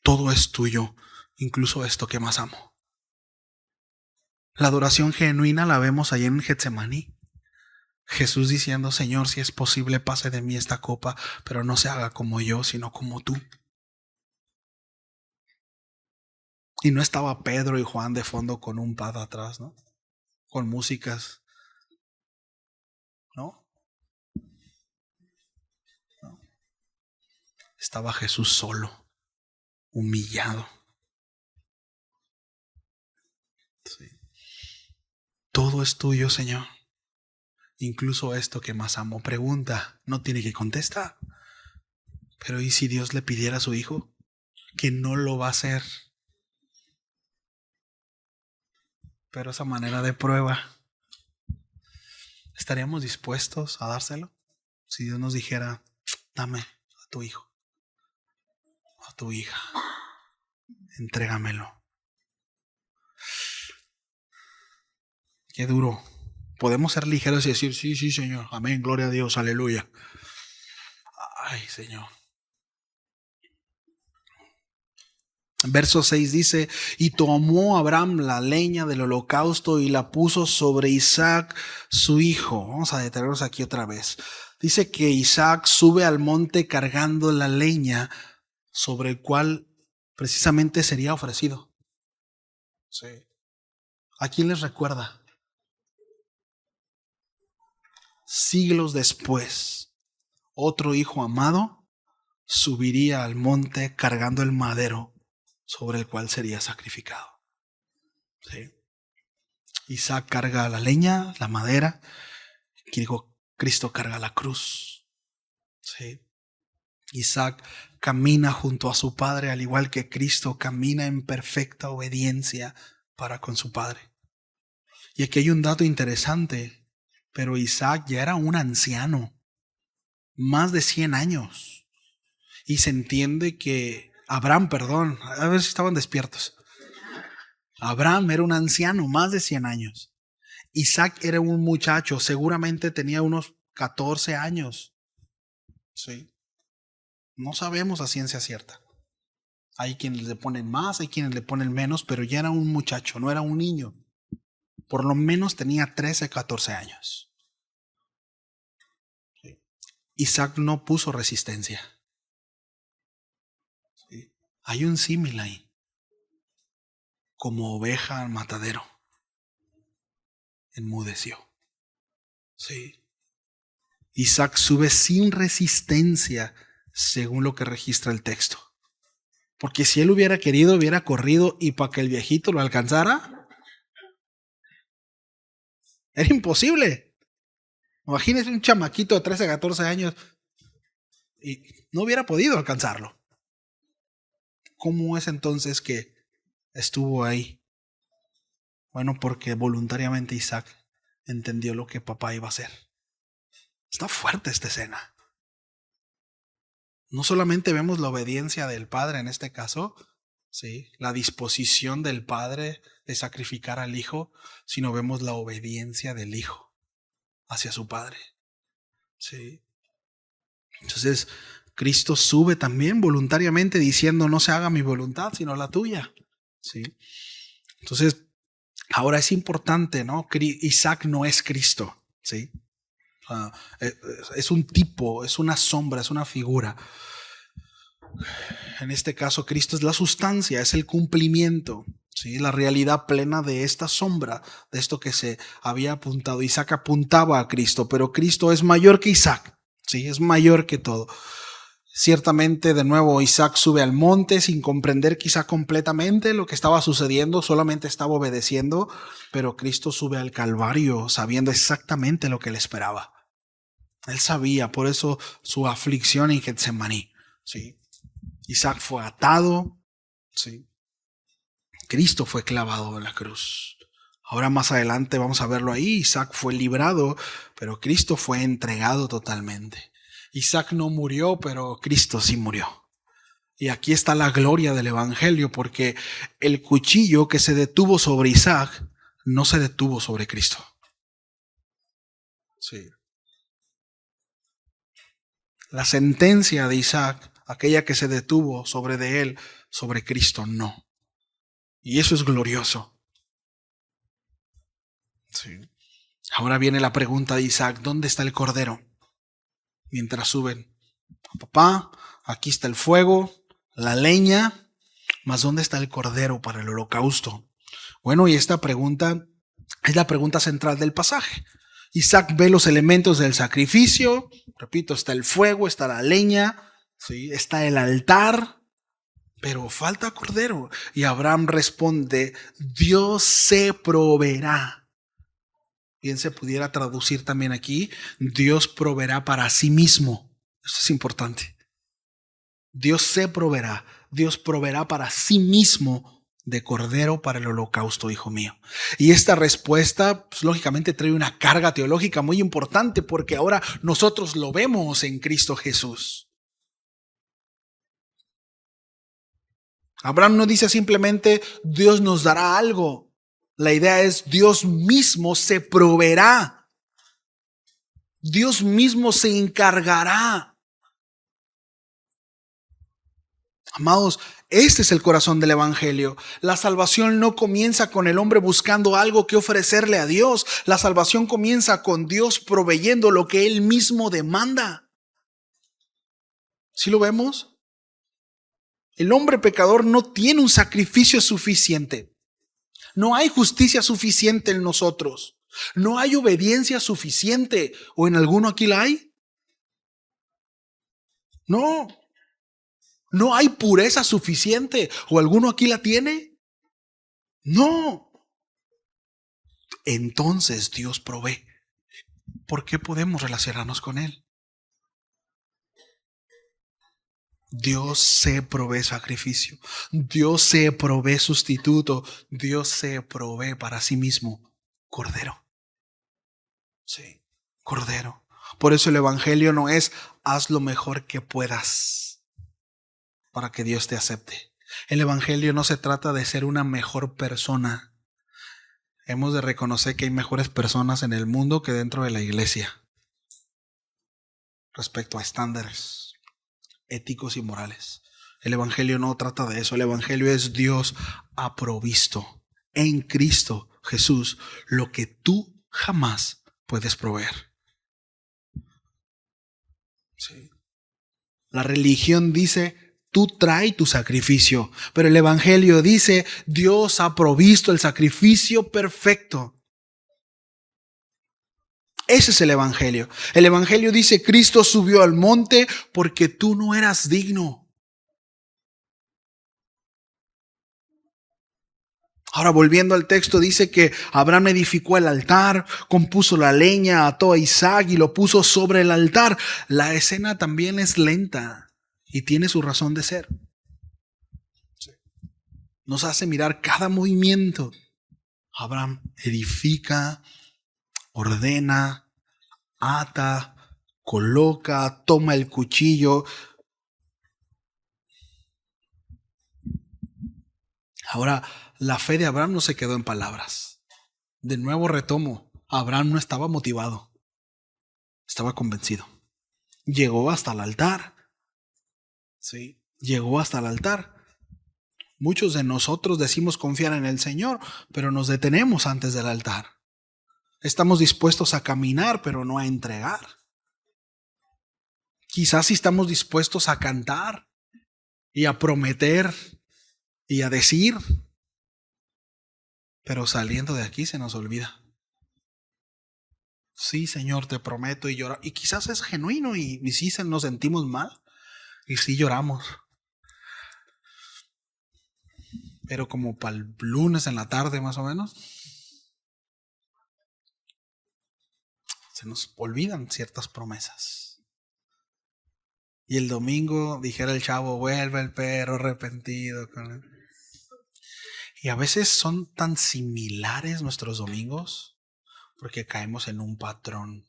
Speaker 1: todo es tuyo, incluso esto que más amo. La adoración genuina la vemos allí en Getsemaní. Jesús diciendo: Señor, si es posible, pase de mí esta copa, pero no se haga como yo, sino como tú. Y no estaba Pedro y Juan de fondo con un pad atrás, ¿no? Con músicas, ¿no? No. Estaba Jesús solo, humillado. Sí. Todo es tuyo, Señor. Incluso esto que más amo. Pregunta, no tiene que contestar. Pero ¿y si Dios le pidiera a su hijo? Que no lo va a hacer. Pero esa manera de prueba, ¿estaríamos dispuestos a dárselo? Si Dios nos dijera: dame a tu hijo, a tu hija, entrégamelo. Qué duro. Podemos ser ligeros y decir: sí, sí, Señor, amén, gloria a Dios, aleluya. Ay, Señor. Verso 6 dice: y tomó Abraham la leña del holocausto y la puso sobre Isaac, su hijo. Vamos a detenernos aquí otra vez. Dice que Isaac sube al monte cargando la leña sobre el cual precisamente sería ofrecido. Sí. ¿A quién les recuerda? Siglos después, otro hijo amado subiría al monte cargando el madero sobre el cual sería sacrificado. ¿Sí? Isaac carga la leña, la madera. Cristo carga la cruz. ¿Sí? Isaac camina junto a su padre, al igual que Cristo camina en perfecta obediencia para con su padre. Y aquí hay un dato interesante. Pero Isaac ya era un anciano, más de 100 años. Y se entiende que Abraham, perdón, a ver si estaban despiertos. Abraham era un anciano, más de 100 años. Isaac era un muchacho, seguramente tenía unos 14 años. Sí. No sabemos a ciencia cierta. Hay quienes le ponen más, hay quienes le ponen menos, pero ya era un muchacho, no era un niño. Por lo menos tenía 13, 14 años. Sí. Isaac no puso resistencia. Sí. Hay un símil ahí. Como oveja al matadero. Enmudeció. Sí. Isaac sube sin resistencia, según lo que registra el texto. Porque si él hubiera querido, hubiera corrido y para que el viejito lo alcanzara, era imposible. Imagínese un chamaquito de 13, 14 años y no hubiera podido alcanzarlo. ¿Cómo es entonces que estuvo ahí? Bueno, porque voluntariamente Isaac entendió lo que papá iba a hacer. Está fuerte esta escena. No solamente vemos la obediencia del padre en este caso, ¿sí?, la disposición del padre de sacrificar al hijo, sino vemos la obediencia del hijo hacia su padre. ¿Sí? Entonces, Cristo sube también voluntariamente diciendo, no se haga mi voluntad, sino la tuya. ¿Sí? Entonces, ahora es importante, ¿no? Isaac no es Cristo. ¿Sí? Es un tipo, es una sombra, es una figura. En este caso, Cristo es la sustancia, es el cumplimiento, ¿sí?, la realidad plena de esta sombra, de esto que se había apuntado. Isaac apuntaba a Cristo, pero Cristo es mayor que Isaac, ¿sí?, es mayor que todo. Ciertamente, de nuevo, Isaac sube al monte sin comprender quizá completamente lo que estaba sucediendo, solamente estaba obedeciendo, pero Cristo sube al Calvario sabiendo exactamente lo que le esperaba. Él sabía, por eso su aflicción en Getsemaní, ¿sí? Isaac fue atado, ¿sí? Cristo fue clavado en la cruz. Ahora más adelante vamos a verlo ahí. Isaac fue librado, pero Cristo fue entregado totalmente. Isaac no murió, pero Cristo sí murió. Y aquí está la gloria del Evangelio, porque el cuchillo que se detuvo sobre Isaac no se detuvo sobre Cristo. Sí. La sentencia de Isaac, aquella que se detuvo sobre de él, sobre Cristo no. Y eso es glorioso. Sí. Ahora viene la pregunta de Isaac, ¿dónde está el cordero? Mientras suben, papá, aquí está el fuego, la leña, mas ¿dónde está el cordero para el holocausto? Bueno, y esta pregunta es la pregunta central del pasaje. Isaac ve los elementos del sacrificio, repito, está el fuego, está la leña, ¿sí?, está el altar, pero falta cordero. Y Abraham responde, Dios se proveerá. Bien se pudiera traducir también aquí, Dios proveerá para sí mismo. Eso es importante. Dios se proveerá, Dios proveerá para sí mismo de cordero para el holocausto, hijo mío. Y esta respuesta, pues, lógicamente trae una carga teológica muy importante, porque ahora nosotros lo vemos en Cristo Jesús. Abraham no dice simplemente Dios nos dará algo. La idea es Dios mismo se proveerá. Dios mismo se encargará. Amados, este es el corazón del Evangelio. La salvación no comienza con el hombre buscando algo que ofrecerle a Dios. La salvación comienza con Dios proveyendo lo que Él mismo demanda. ¿Sí lo vemos? El hombre pecador no tiene un sacrificio suficiente. No hay justicia suficiente en nosotros. No hay obediencia suficiente. ¿O en alguno aquí la hay? No. No hay pureza suficiente. ¿O alguno aquí la tiene? No. Entonces Dios provee. ¿Por qué podemos relacionarnos con Él? Dios se provee sacrificio. Dios se provee sustituto. Dios se provee para sí mismo cordero. Sí, cordero. Por eso el Evangelio no es haz lo mejor que puedas. para que Dios te acepte. El evangelio no se trata de ser una mejor persona. Hemos de reconocer que hay mejores personas en el mundo que dentro de la iglesia respecto a estándares éticos y morales. El evangelio no trata de eso. El evangelio es Dios ha provisto en Cristo Jesús lo que tú jamás puedes proveer. Sí. La religión dice, tú trae tu sacrificio, pero el evangelio dice, Dios ha provisto el sacrificio perfecto. Ese es el evangelio. El evangelio dice, Cristo subió al monte porque tú no eras digno. Ahora, volviendo al texto, dice que Abraham edificó el altar, compuso la leña, ató a Isaac y lo puso sobre el altar. La escena también es lenta y tiene su razón de ser. Nos hace mirar cada movimiento. Abraham edifica, ordena, ata, coloca, toma el cuchillo. Ahora, la fe de Abraham no se quedó en palabras. De nuevo retomo, Abraham no estaba motivado, estaba convencido. Llegó hasta el altar. Sí, llegó hasta el altar. Muchos de nosotros decimos confiar en el Señor, pero nos detenemos antes del altar. Estamos dispuestos a caminar, pero no a entregar. Quizás sí estamos dispuestos a cantar y a prometer y a decir, pero saliendo de aquí se nos olvida. Sí, Señor, te prometo, y llorar. Y quizás es genuino y sí nos sentimos mal y sí lloramos. Pero como para el lunes en la tarde más o menos, se nos olvidan ciertas promesas. Y el domingo, dijera el chavo, vuelve el perro arrepentido. Y a veces son tan similares nuestros domingos porque caemos en un patrón.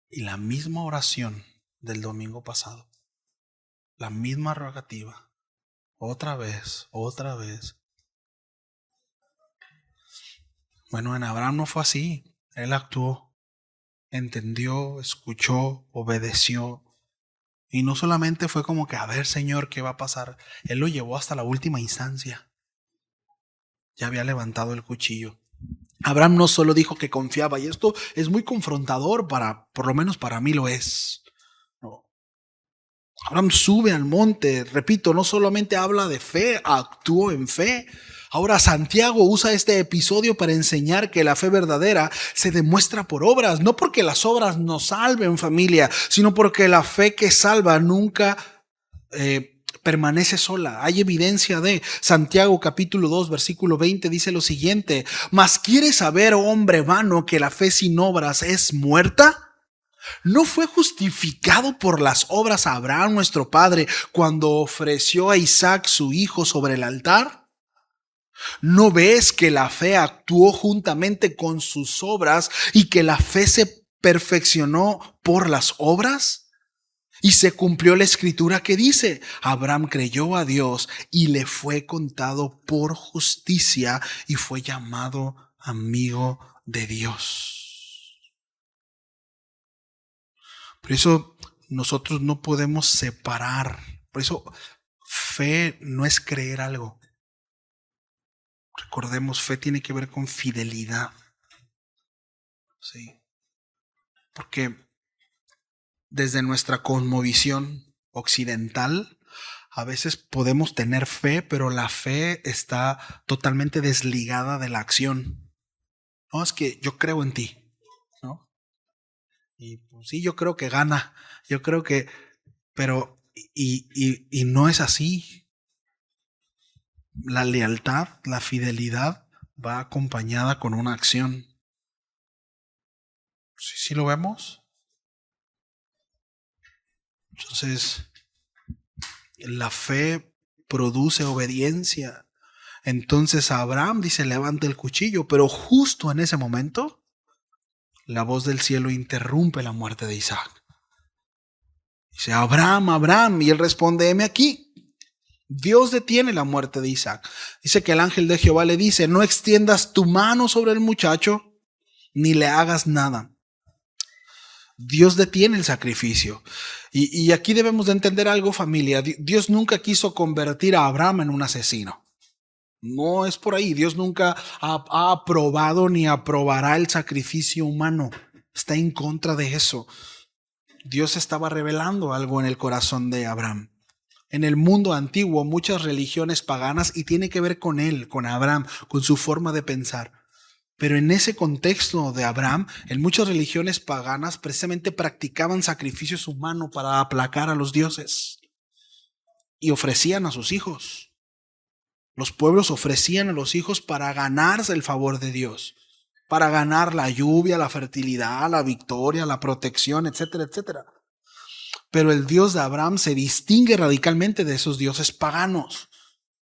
Speaker 1: Y la misma oración del domingo pasado, la misma rogativa, otra vez. Bueno, en Abraham no fue así. Él actuó, entendió, escuchó, obedeció. Y no solamente fue como que, a ver, Señor, ¿qué va a pasar? Él lo llevó hasta la última instancia. Ya había levantado el cuchillo. Abraham no solo dijo que confiaba, y esto es muy confrontador por lo menos para mí lo es. No. Abraham sube al monte, repito, no solamente habla de fe, actuó en fe. Ahora Santiago usa este episodio para enseñar que la fe verdadera se demuestra por obras, no porque las obras nos salven, familia, sino porque la fe que salva nunca permanece sola. Hay evidencia de Santiago capítulo 2 versículo 20 dice lo siguiente: mas ¿quieres saber, hombre vano, que la fe sin obras es muerta? ¿No fue justificado por las obras Abraham nuestro padre cuando ofreció a Isaac su hijo sobre el altar? ¿No ves que la fe actuó juntamente con sus obras y que la fe se perfeccionó por las obras? Y se cumplió la escritura que dice: Abraham creyó a Dios y le fue contado por justicia y fue llamado amigo de Dios. Por eso nosotros no podemos separar. Por eso fe no es creer algo. Recordemos, fe tiene que ver con fidelidad. Sí. Porque desde nuestra cosmovisión occidental, a veces podemos tener fe, pero la fe está totalmente desligada de la acción. No, es que yo creo en ti, ¿no? Y pues, sí, yo creo que gana. Yo creo que, pero, y no es así. La lealtad, la fidelidad va acompañada con una acción. ¿Sí lo vemos? Entonces, la fe produce obediencia. Entonces Abraham dice, levanta el cuchillo, pero justo en ese momento, la voz del cielo interrumpe la muerte de Isaac. Dice, Abraham, Abraham, y él responde, heme aquí. Dios detiene la muerte de Isaac. Dice que el ángel de Jehová le dice, no extiendas tu mano sobre el muchacho, ni le hagas nada. Dios detiene el sacrificio. Y aquí debemos de entender algo, familia. Dios nunca quiso convertir a Abraham en un asesino. No es por ahí. Dios nunca ha aprobado ni aprobará el sacrificio humano. Está en contra de eso. Dios estaba revelando algo en el corazón de Abraham. En el mundo antiguo, muchas religiones paganas, y tiene que ver con él, con Abraham, con su forma de pensar. Pero en ese contexto de Abraham, en muchas religiones paganas precisamente practicaban sacrificios humanos para aplacar a los dioses y ofrecían a sus hijos. Los pueblos ofrecían a los hijos para ganarse el favor de Dios, para ganar la lluvia, la fertilidad, la victoria, la protección, etcétera, etcétera. Pero el Dios de Abraham se distingue radicalmente de esos dioses paganos.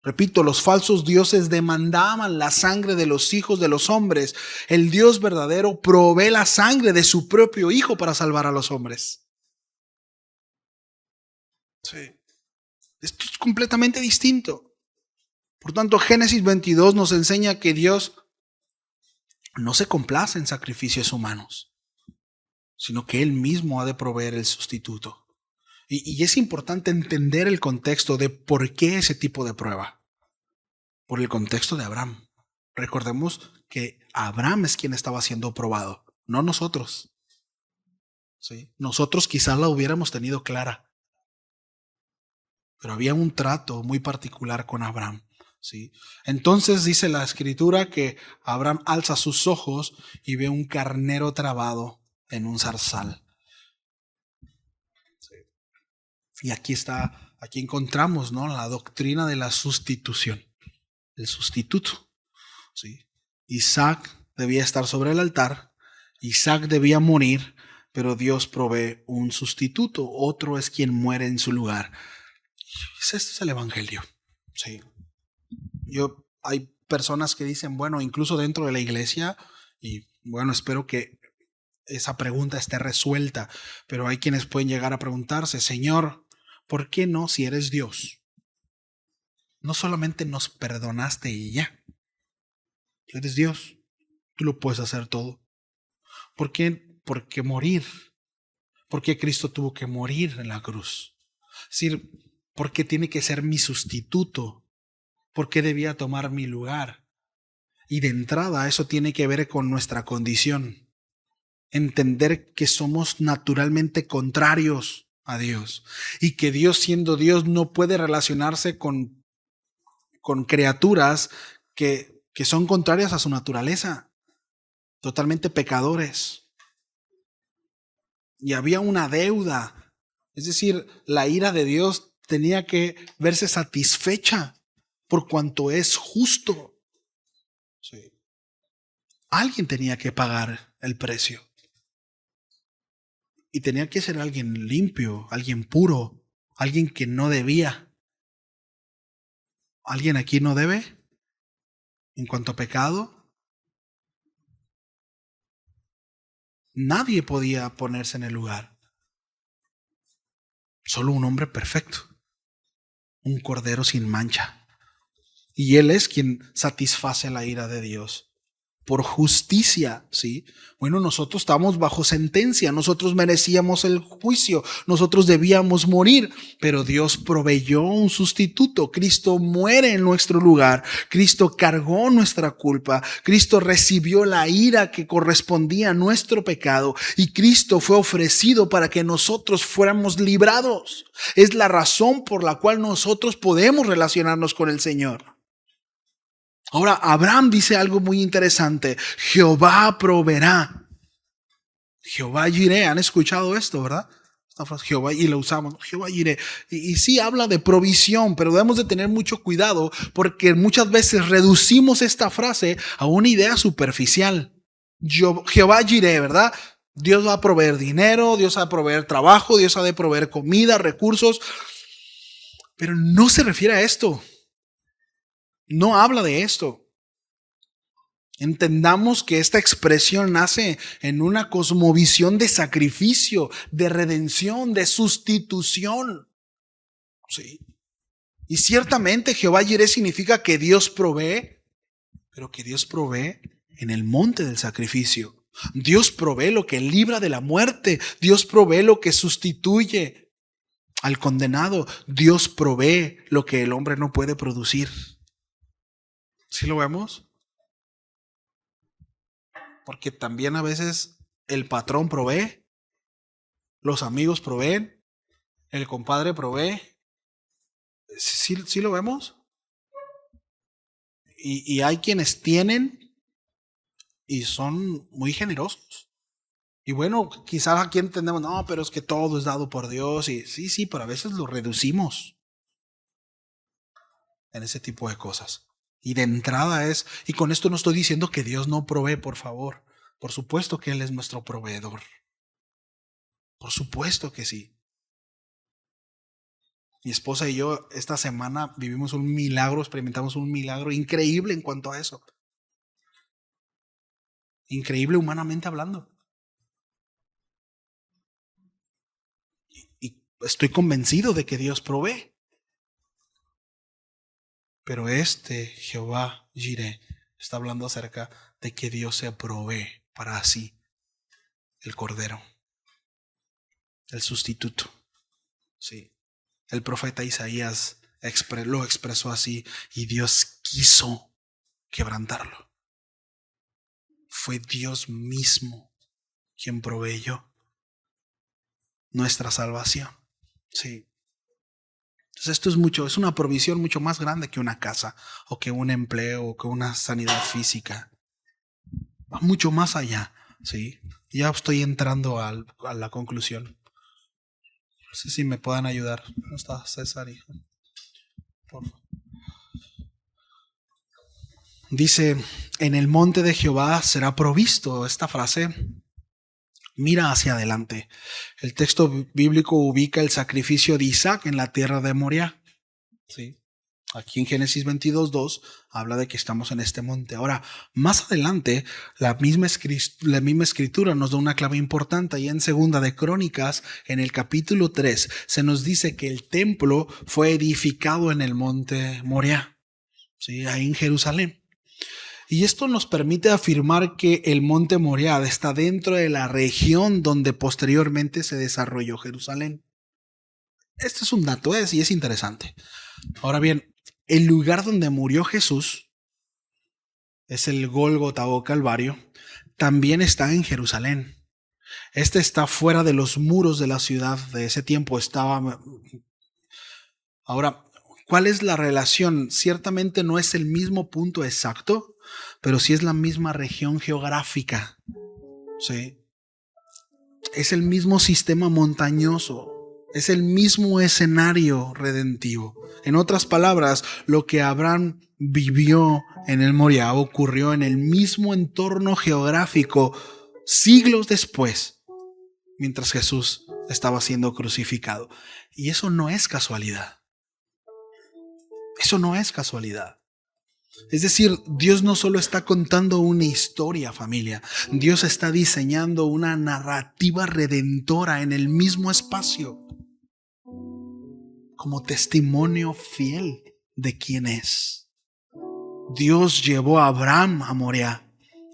Speaker 1: Repito, los falsos dioses demandaban la sangre de los hijos de los hombres. El Dios verdadero provee la sangre de su propio hijo para salvar a los hombres. Sí. Esto es completamente distinto. Por tanto, Génesis 22 nos enseña que Dios no se complace en sacrificios humanos, sino que Él mismo ha de proveer el sustituto. Y es importante entender el contexto de por qué ese tipo de prueba. Por el contexto de Abraham. Recordemos que Abraham es quien estaba siendo probado, no nosotros. ¿Sí? Nosotros quizás la hubiéramos tenido clara. Pero había un trato muy particular con Abraham. ¿Sí? Entonces dice la escritura que Abraham alza sus ojos y ve un carnero trabado en un zarzal. ¿Sí? Y aquí encontramos, ¿no?, la doctrina de la sustitución. El sustituto. ¿Sí? Isaac debía estar sobre el altar, Isaac debía morir, pero Dios provee un sustituto, otro es quien muere en su lugar. Este es el evangelio. Sí. Hay personas que dicen, bueno, incluso dentro de la iglesia, y bueno, espero que esa pregunta esté resuelta, pero hay quienes pueden llegar a preguntarse, Señor, ¿por qué no, si eres Dios? No solamente nos perdonaste y ya. Eres Dios. Tú lo puedes hacer todo. ¿Por qué? ¿Por qué morir? ¿Por qué Cristo tuvo que morir en la cruz? Es decir, ¿por qué tiene que ser mi sustituto? ¿Por qué debía tomar mi lugar? Y de entrada eso tiene que ver con nuestra condición. Entender que somos naturalmente contrarios a Dios. Y que Dios, siendo Dios, no puede relacionarse con criaturas que son contrarias a su naturaleza. Totalmente pecadores. Y había una deuda. Es decir, la ira de Dios tenía que verse satisfecha por cuanto es justo. Sí. Alguien tenía que pagar el precio. Y tenía que ser alguien limpio, alguien puro, alguien que no debía. ¿Alguien aquí no debe? En cuanto a pecado, nadie podía ponerse en el lugar. Solo un hombre perfecto, un cordero sin mancha. Y Él es quien satisface la ira de Dios. Por justicia, ¿sí? Bueno, nosotros estamos bajo sentencia, nosotros merecíamos el juicio, nosotros debíamos morir, pero Dios proveyó un sustituto. Cristo muere en nuestro lugar, Cristo cargó nuestra culpa, Cristo recibió la ira que correspondía a nuestro pecado y Cristo fue ofrecido para que nosotros fuéramos librados. Es la razón por la cual nosotros podemos relacionarnos con el Señor. Ahora, Abraham dice algo muy interesante. Jehová proveerá. Jehová Jireh. ¿Han escuchado esto, verdad? Esta frase, Jehová, y la usamos. Jehová Jireh. Y sí habla de provisión, pero debemos de tener mucho cuidado porque muchas veces reducimos esta frase a una idea superficial. Jehová Jireh, ¿verdad? Dios va a proveer dinero, Dios va a proveer trabajo, Dios ha de proveer comida, recursos. Pero no se refiere a esto. No habla de esto. Entendamos que esta expresión nace en una cosmovisión de sacrificio, de redención, de sustitución. Sí. Y ciertamente Jehová Jireh significa que Dios provee, pero que Dios provee en el monte del sacrificio. Dios provee lo que libra de la muerte. Dios provee lo que sustituye al condenado. Dios provee lo que el hombre no puede producir. ¿Sí lo vemos? Porque también a veces el patrón provee, los amigos proveen, el compadre provee. ¿Sí lo vemos? Y hay quienes tienen y son muy generosos. Y bueno, quizás aquí entendemos, no, pero es que todo es dado por Dios. Y sí, pero a veces lo reducimos en ese tipo de cosas. Y de entrada y con esto no estoy diciendo que Dios no provee, por favor. Por supuesto que Él es nuestro proveedor. Por supuesto que sí. Mi esposa y yo esta semana vivimos un milagro, experimentamos un milagro increíble en cuanto a eso. Increíble humanamente hablando. Y estoy convencido de que Dios provee. Pero Jehová Jireh está hablando acerca de que Dios se provee para sí el cordero, el sustituto. Sí. El profeta Isaías lo expresó así y Dios quiso quebrantarlo. Fue Dios mismo quien proveyó nuestra salvación. Sí. Entonces esto es una provisión mucho más grande que una casa o que un empleo o que una sanidad física. Va mucho más allá. Sí. Ya estoy entrando a la conclusión. No sé si me puedan ayudar. ¿No está César, hijo? Por favor. Dice, en el monte de Jehová será provisto. Esta frase mira hacia adelante. El texto bíblico ubica el sacrificio de Isaac en la tierra de Moriah. Sí. Aquí en Génesis 22:2 habla de que estamos en este monte. Ahora, más adelante, la misma escritura nos da una clave importante. Y en Segunda de Crónicas, en el capítulo 3, se nos dice que el templo fue edificado en el monte Moriah, ¿sí? Ahí en Jerusalén. Y esto nos permite afirmar que el monte Moriah está dentro de la región donde posteriormente se desarrolló Jerusalén. Este es un dato, y es interesante. Ahora bien, el lugar donde murió Jesús es el Gólgota o Calvario. También está en Jerusalén. Este está fuera de los muros de la ciudad. De ese tiempo estaba. Ahora, ¿cuál es la relación? Ciertamente no es el mismo punto exacto, pero sí es la misma región geográfica. Sí. Es el mismo sistema montañoso. Es el mismo escenario redentivo. En otras palabras, lo que Abraham vivió en el Moriah ocurrió en el mismo entorno geográfico siglos después, mientras Jesús estaba siendo crucificado. Y eso no es casualidad. Eso no es casualidad. Es decir, Dios no solo está contando una historia, familia. Dios está diseñando una narrativa redentora en el mismo espacio, como testimonio fiel de quién es. Dios llevó a Abraham a Moriah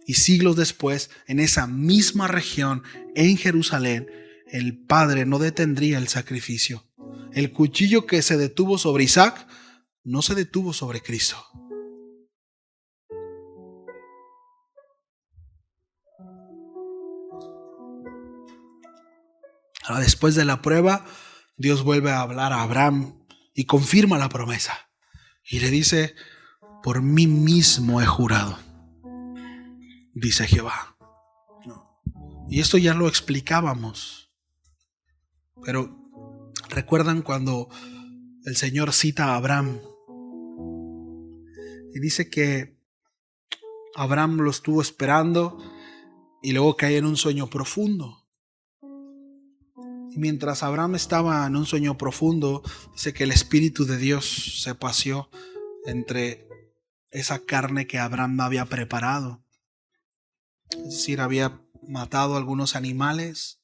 Speaker 1: y siglos después, en esa misma región, en Jerusalén, el Padre no detendría el sacrificio. El cuchillo que se detuvo sobre Isaac no se detuvo sobre Cristo. Ahora, después de la prueba, Dios vuelve a hablar a Abraham y confirma la promesa. Y le dice, por mí mismo he jurado, dice Jehová. Y esto ya lo explicábamos. Pero ¿recuerdan cuando el Señor cita a Abraham? Y dice que Abraham lo estuvo esperando y luego cae en un sueño profundo. Y mientras Abraham estaba en un sueño profundo, dice que el Espíritu de Dios se paseó entre esa carne que Abraham había preparado. Es decir, había matado algunos animales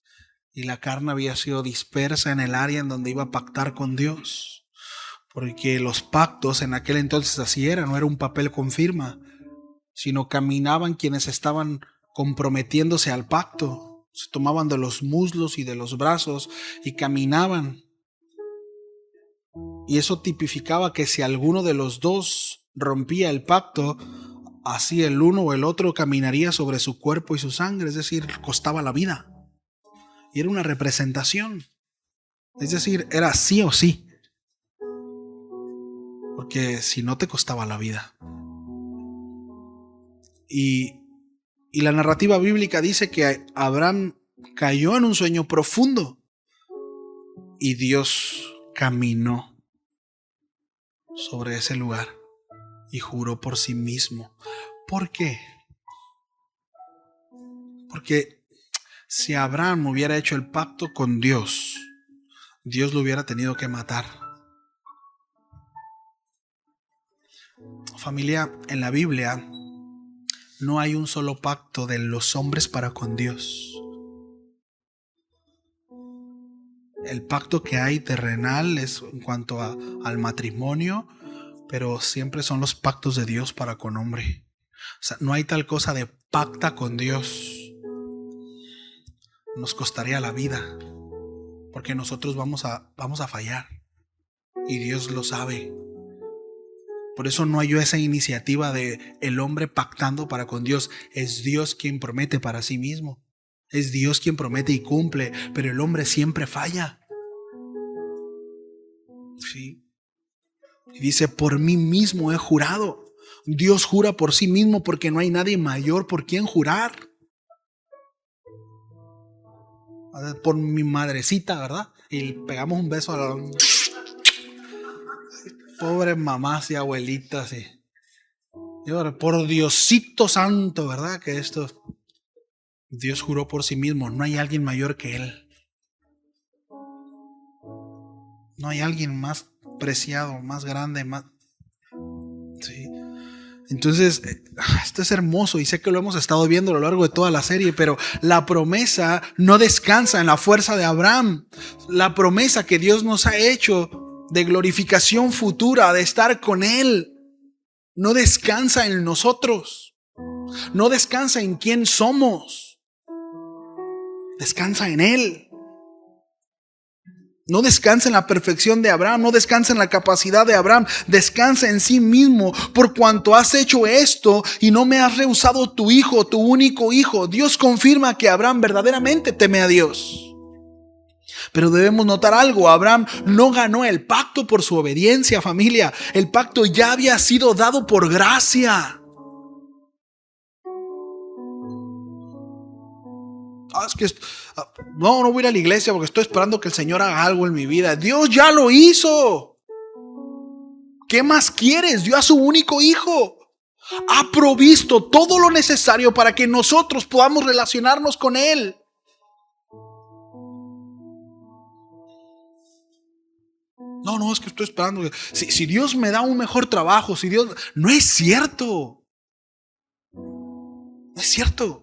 Speaker 1: y la carne había sido dispersa en el área en donde iba a pactar con Dios. Porque los pactos en aquel entonces así eran, no era un papel con firma, sino caminaban quienes estaban comprometiéndose al pacto. Se tomaban de los muslos y de los brazos y caminaban. Y eso tipificaba que si alguno de los dos rompía el pacto, así el uno o el otro caminaría sobre su cuerpo y su sangre, es decir, costaba la vida. Y era una representación, es decir, era sí o sí, porque si no te costaba la vida. Y la narrativa bíblica dice que Abraham cayó en un sueño profundo y Dios caminó sobre ese lugar y juró por sí mismo. ¿Por qué? Porque si Abraham hubiera hecho el pacto con Dios, Dios lo hubiera tenido que matar. Familia, en la Biblia no hay un solo pacto de los hombres para con Dios. El pacto que hay terrenal es en cuanto al matrimonio, pero siempre son los pactos de Dios para con hombre. O sea, no hay tal cosa de pacta con Dios. Nos costaría la vida, porque nosotros vamos a fallar y Dios lo sabe. Por eso no hay esa iniciativa de el hombre pactando para con Dios. Es Dios quien promete para sí mismo. Es Dios quien promete y cumple, pero el hombre siempre falla. Sí. Y dice, por mí mismo he jurado. Dios jura por sí mismo porque no hay nadie mayor por quien jurar. Por mi madrecita, ¿verdad? Y pegamos un beso a la... Pobres mamás y abuelitas. Y por Diosito santo, ¿verdad? Que esto... Dios juró por sí mismo. No hay alguien mayor que Él. No hay alguien más preciado, más grande, más... Sí. Entonces, esto es hermoso y sé que lo hemos estado viendo a lo largo de toda la serie, pero la promesa no descansa en la fuerza de Abraham. La promesa que Dios nos ha hecho de glorificación futura, de estar con Él, no descansa en nosotros. No descansa en quién somos. Descansa en Él. No descansa en la perfección de Abraham, no descansa en la capacidad de Abraham, descansa en sí mismo. Por cuanto has hecho esto y no me has rehusado tu hijo, tu único hijo, Dios confirma que Abraham verdaderamente teme a Dios. Pero debemos notar algo, Abraham no ganó el pacto por su obediencia, familia. El pacto ya había sido dado por gracia. Es que no voy a ir a la iglesia porque estoy esperando que el Señor haga algo en mi vida. Dios ya lo hizo. ¿Qué más quieres? Dio a su único hijo. Ha provisto todo lo necesario para que nosotros podamos relacionarnos con Él. No, es que estoy esperando. Si Dios me da un mejor trabajo, si Dios... No es cierto. No es cierto.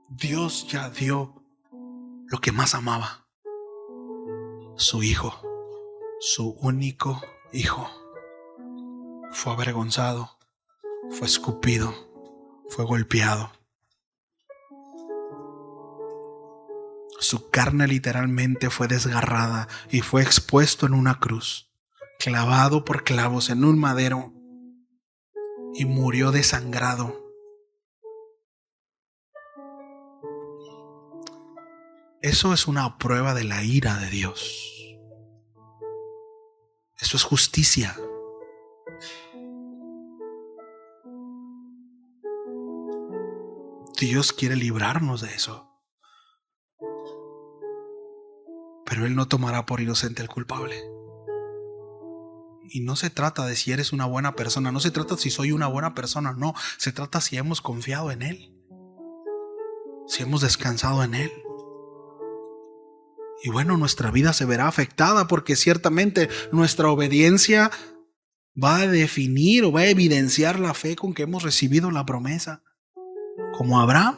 Speaker 1: Dios ya dio lo que más amaba. Su hijo. Su único hijo. Fue avergonzado. Fue escupido. Fue golpeado. Su carne literalmente fue desgarrada y fue expuesto en una cruz, clavado por clavos en un madero, y murió desangrado. Eso es una prueba de la ira de Dios. Eso es justicia. Dios quiere librarnos de eso. Pero Él no tomará por inocente al culpable. Y no se trata de si eres una buena persona, no se trata si soy una buena persona, no. Se trata si hemos confiado en Él, si hemos descansado en Él. Y bueno, nuestra vida se verá afectada porque ciertamente nuestra obediencia va a definir o va a evidenciar la fe con que hemos recibido la promesa. Como Abraham.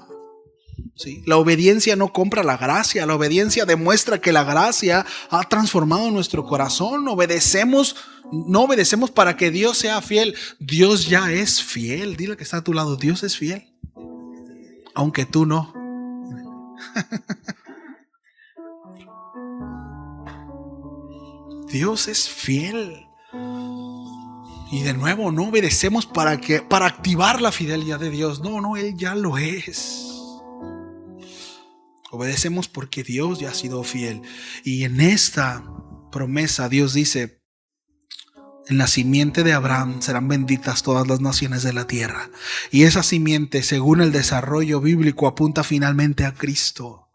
Speaker 1: Sí, la obediencia no compra la gracia, la obediencia demuestra que la gracia ha transformado nuestro corazón. No obedecemos para que Dios sea fiel. Dios ya es fiel. Dile que está a tu lado, Dios es fiel. Aunque tú no. Dios es fiel. Y de nuevo, no obedecemos para activar la fidelidad de Dios. No, Él ya lo es. Obedecemos porque Dios ya ha sido fiel. Y en esta promesa Dios dice: en la simiente de Abraham serán benditas todas las naciones de la tierra. Y esa simiente, según el desarrollo bíblico, apunta finalmente a Cristo.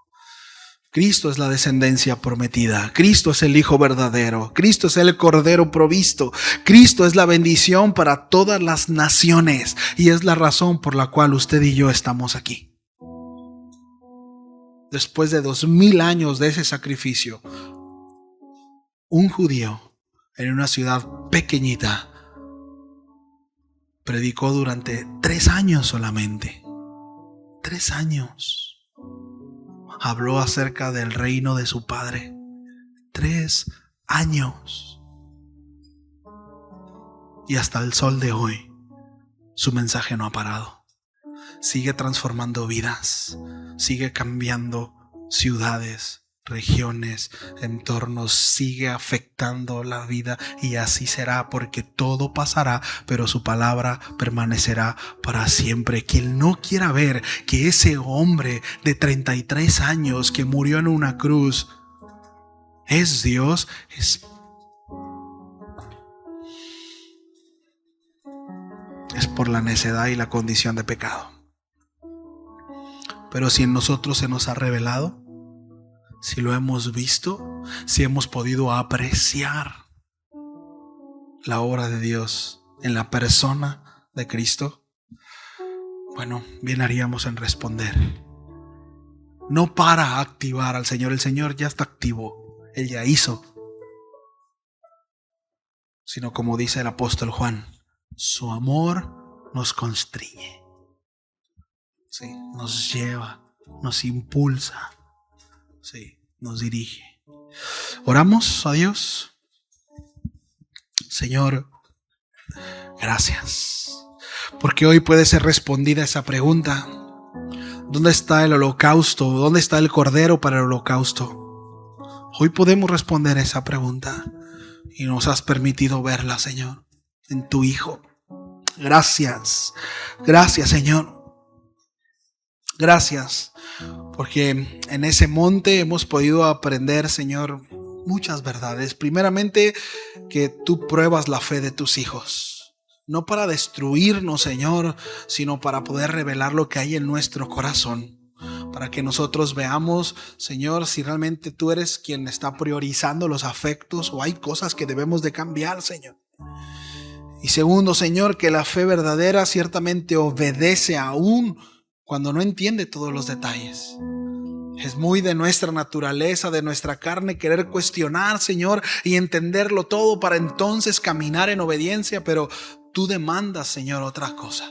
Speaker 1: Cristo es la descendencia prometida. Cristo es el Hijo verdadero. Cristo es el Cordero provisto. Cristo es la bendición para todas las naciones. Y es la razón por la cual usted y yo estamos aquí. Después de 2000 años de ese sacrificio, un judío en una ciudad pequeñita predicó durante 3 años solamente. 3 años. Habló acerca del reino de su Padre. 3 años. Y hasta el sol de hoy, su mensaje no ha parado. Sigue transformando vidas. Sigue cambiando ciudades, regiones, entornos. Sigue afectando la vida. Y así será, porque todo pasará, pero su palabra permanecerá para siempre. Quien no quiera ver que ese hombre de 33 años que murió en una cruz es Dios, es por la necedad y la condición de pecado. Pero si en nosotros se nos ha revelado, si lo hemos visto, si hemos podido apreciar la obra de Dios en la persona de Cristo, bueno, bien haríamos en responder. No para activar al Señor, el Señor ya está activo, Él ya hizo. Sino como dice el apóstol Juan, su amor nos constriñe. Sí, nos lleva, nos impulsa, sí, nos dirige. Oramos a Dios. Señor, gracias, porque hoy puede ser respondida esa pregunta: ¿dónde está el holocausto? ¿Dónde está el cordero para el holocausto? Hoy podemos responder esa pregunta y nos has permitido verla, Señor, en tu Hijo. Gracias, gracias, Señor. Gracias, porque en ese monte hemos podido aprender, Señor, muchas verdades. Primeramente, que tú pruebas la fe de tus hijos, no para destruirnos, Señor, sino para poder revelar lo que hay en nuestro corazón, para que nosotros veamos, Señor, si realmente tú eres quien está priorizando los afectos o hay cosas que debemos de cambiar, Señor. Y segundo, Señor, que la fe verdadera ciertamente obedece aún cuando no entiende todos los detalles. Es muy de nuestra naturaleza, de nuestra carne, querer cuestionar, Señor, y entenderlo todo para entonces caminar en obediencia, pero tú demandas, Señor, otra cosa.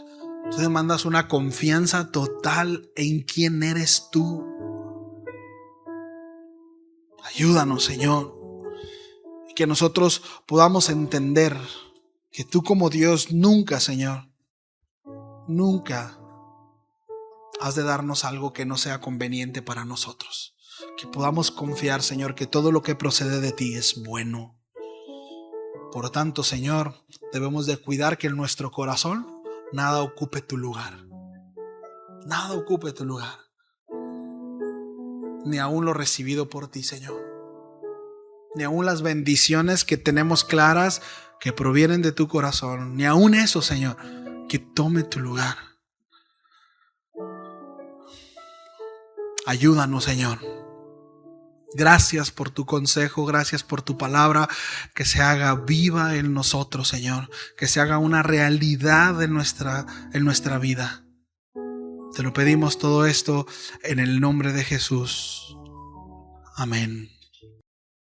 Speaker 1: Tú demandas una confianza total en quién eres tú. Ayúdanos, Señor, y que nosotros podamos entender que tú como Dios nunca, Señor, nunca has de darnos algo que no sea conveniente para nosotros. Que podamos confiar, Señor, que todo lo que procede de ti es bueno. Por tanto, Señor, debemos de cuidar que en nuestro corazón nada ocupe tu lugar. Nada ocupe tu lugar. Ni aún lo recibido por ti, Señor. Ni aún las bendiciones que tenemos claras que provienen de tu corazón. Ni aún eso, Señor, que tome tu lugar. Ayúdanos, Señor. Gracias por tu consejo, gracias por tu palabra, que se haga viva en nosotros, Señor, que se haga una realidad en nuestra vida. Te lo pedimos todo esto en el nombre de Jesús. Amén.